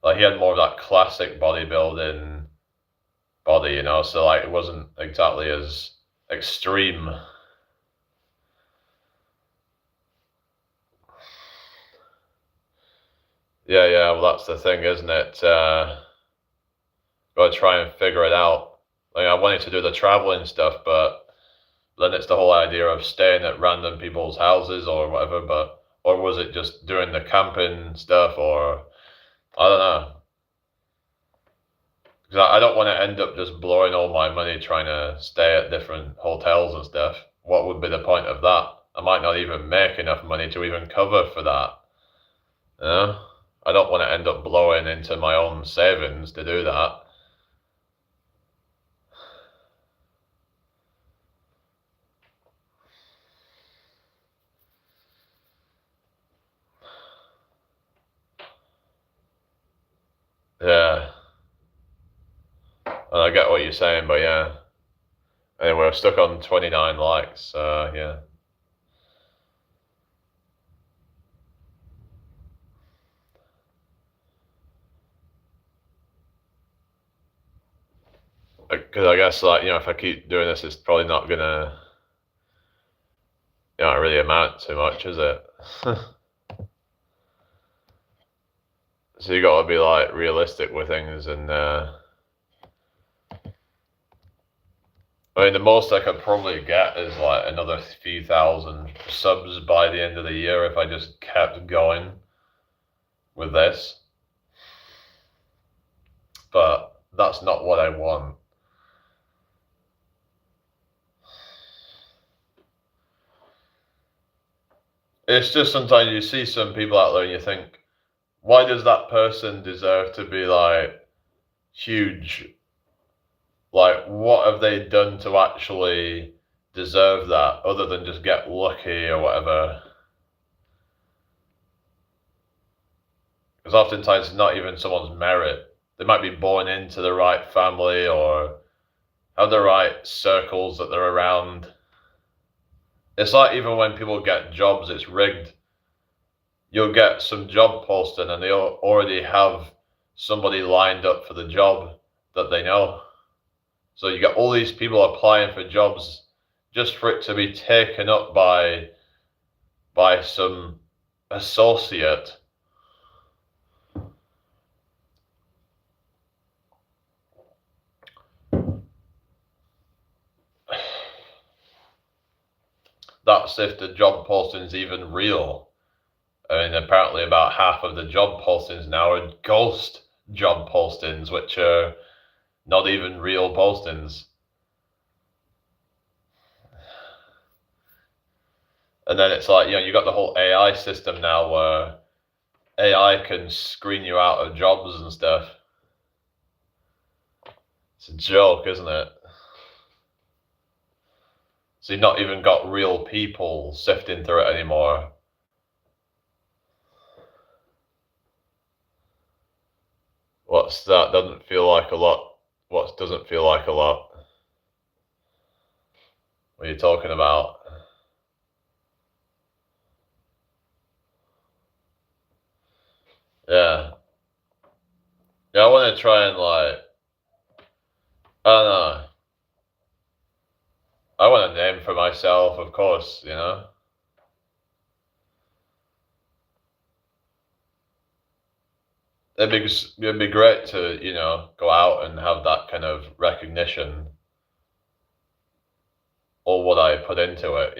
Like, he had more of that classic bodybuilding body, so like, it wasn't exactly as extreme. Yeah, well, that's the thing, isn't it? Gotta try and figure it out. Like, I wanted to do the traveling stuff, but then it's the whole idea of staying at random people's houses or whatever, or was it just doing the camping stuff, or, I don't know. Because I don't want to end up just blowing all my money trying to stay at different hotels and stuff. What would be the point of that? I might not even make enough money to even cover for that. You know? I don't want to end up blowing into my own savings to do that. Yeah. And I get what you're saying, but yeah. Anyway, we're stuck on 29 likes, yeah. Because I guess, like, if I keep doing this, it's probably not gonna, really amount to much, is it? So you gotta be, like, realistic with things, and, I mean, the most I could probably get is, like, another few thousand subs by the end of the year if I just kept going with this. But that's not what I want. It's just sometimes you see some people out there and you think, why does that person deserve to be, like, huge? Like, what have they done to actually deserve that other than just get lucky or whatever? Because oftentimes it's not even someone's merit. They might be born into the right family or have the right circles that they're around. It's like even when people get jobs, it's rigged. You'll get some job posting and they'll already have somebody lined up for the job that they know. So you get all these people applying for jobs just for it to be taken up by some associate. That's if the job posting's even real. I mean, apparently about half of the job postings now are ghost job postings, which are not even real postings. And then it's like, you got the whole AI system now where AI can screen you out of jobs and stuff. It's a joke, isn't it? So you've not even got real people sifting through it anymore. What's that? Doesn't feel like a lot. What doesn't feel like a lot? What are you talking about? Yeah. Yeah, I want to try and, like, I don't know. I want a name for myself, of course, It'd be great to, go out and have that kind of recognition, or what I put into it.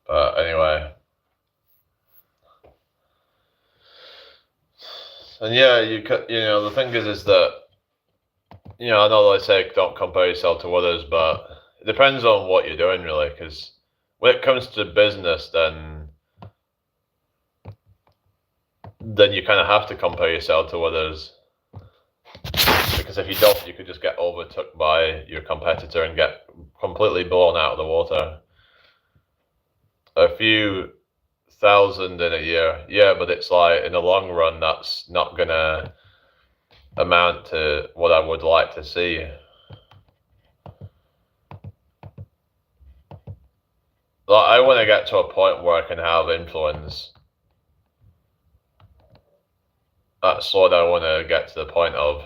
But anyway, And yeah, the thing is that, I know they say don't compare yourself to others, but it depends on what you're doing, really, because when it comes to business, then you kind of have to compare yourself to others, because if you don't, you could just get overtook by your competitor and get completely blown out of the water. A few thousand in a year, yeah, but it's like in the long run, that's not gonna amount to what I would like to see. Like, I want to get to a point where I can have influence. That's what I want to get to the point of.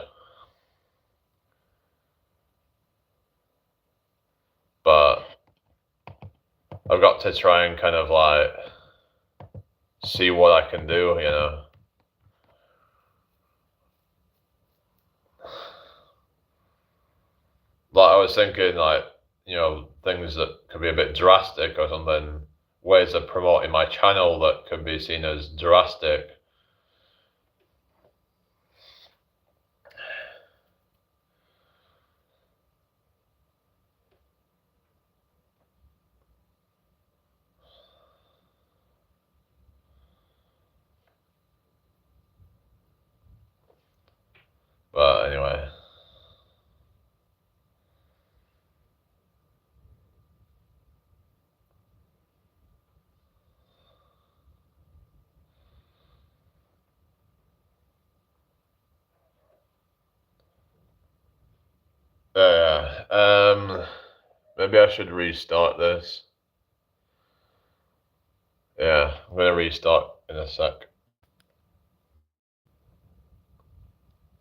But I've got to try and kind of like see what I can do. Like, I was thinking, like, things that could be a bit drastic or something, ways of promoting my channel that could be seen as drastic. But anyway. Yeah. Maybe I should restart this. Yeah, I'm gonna restart in a sec.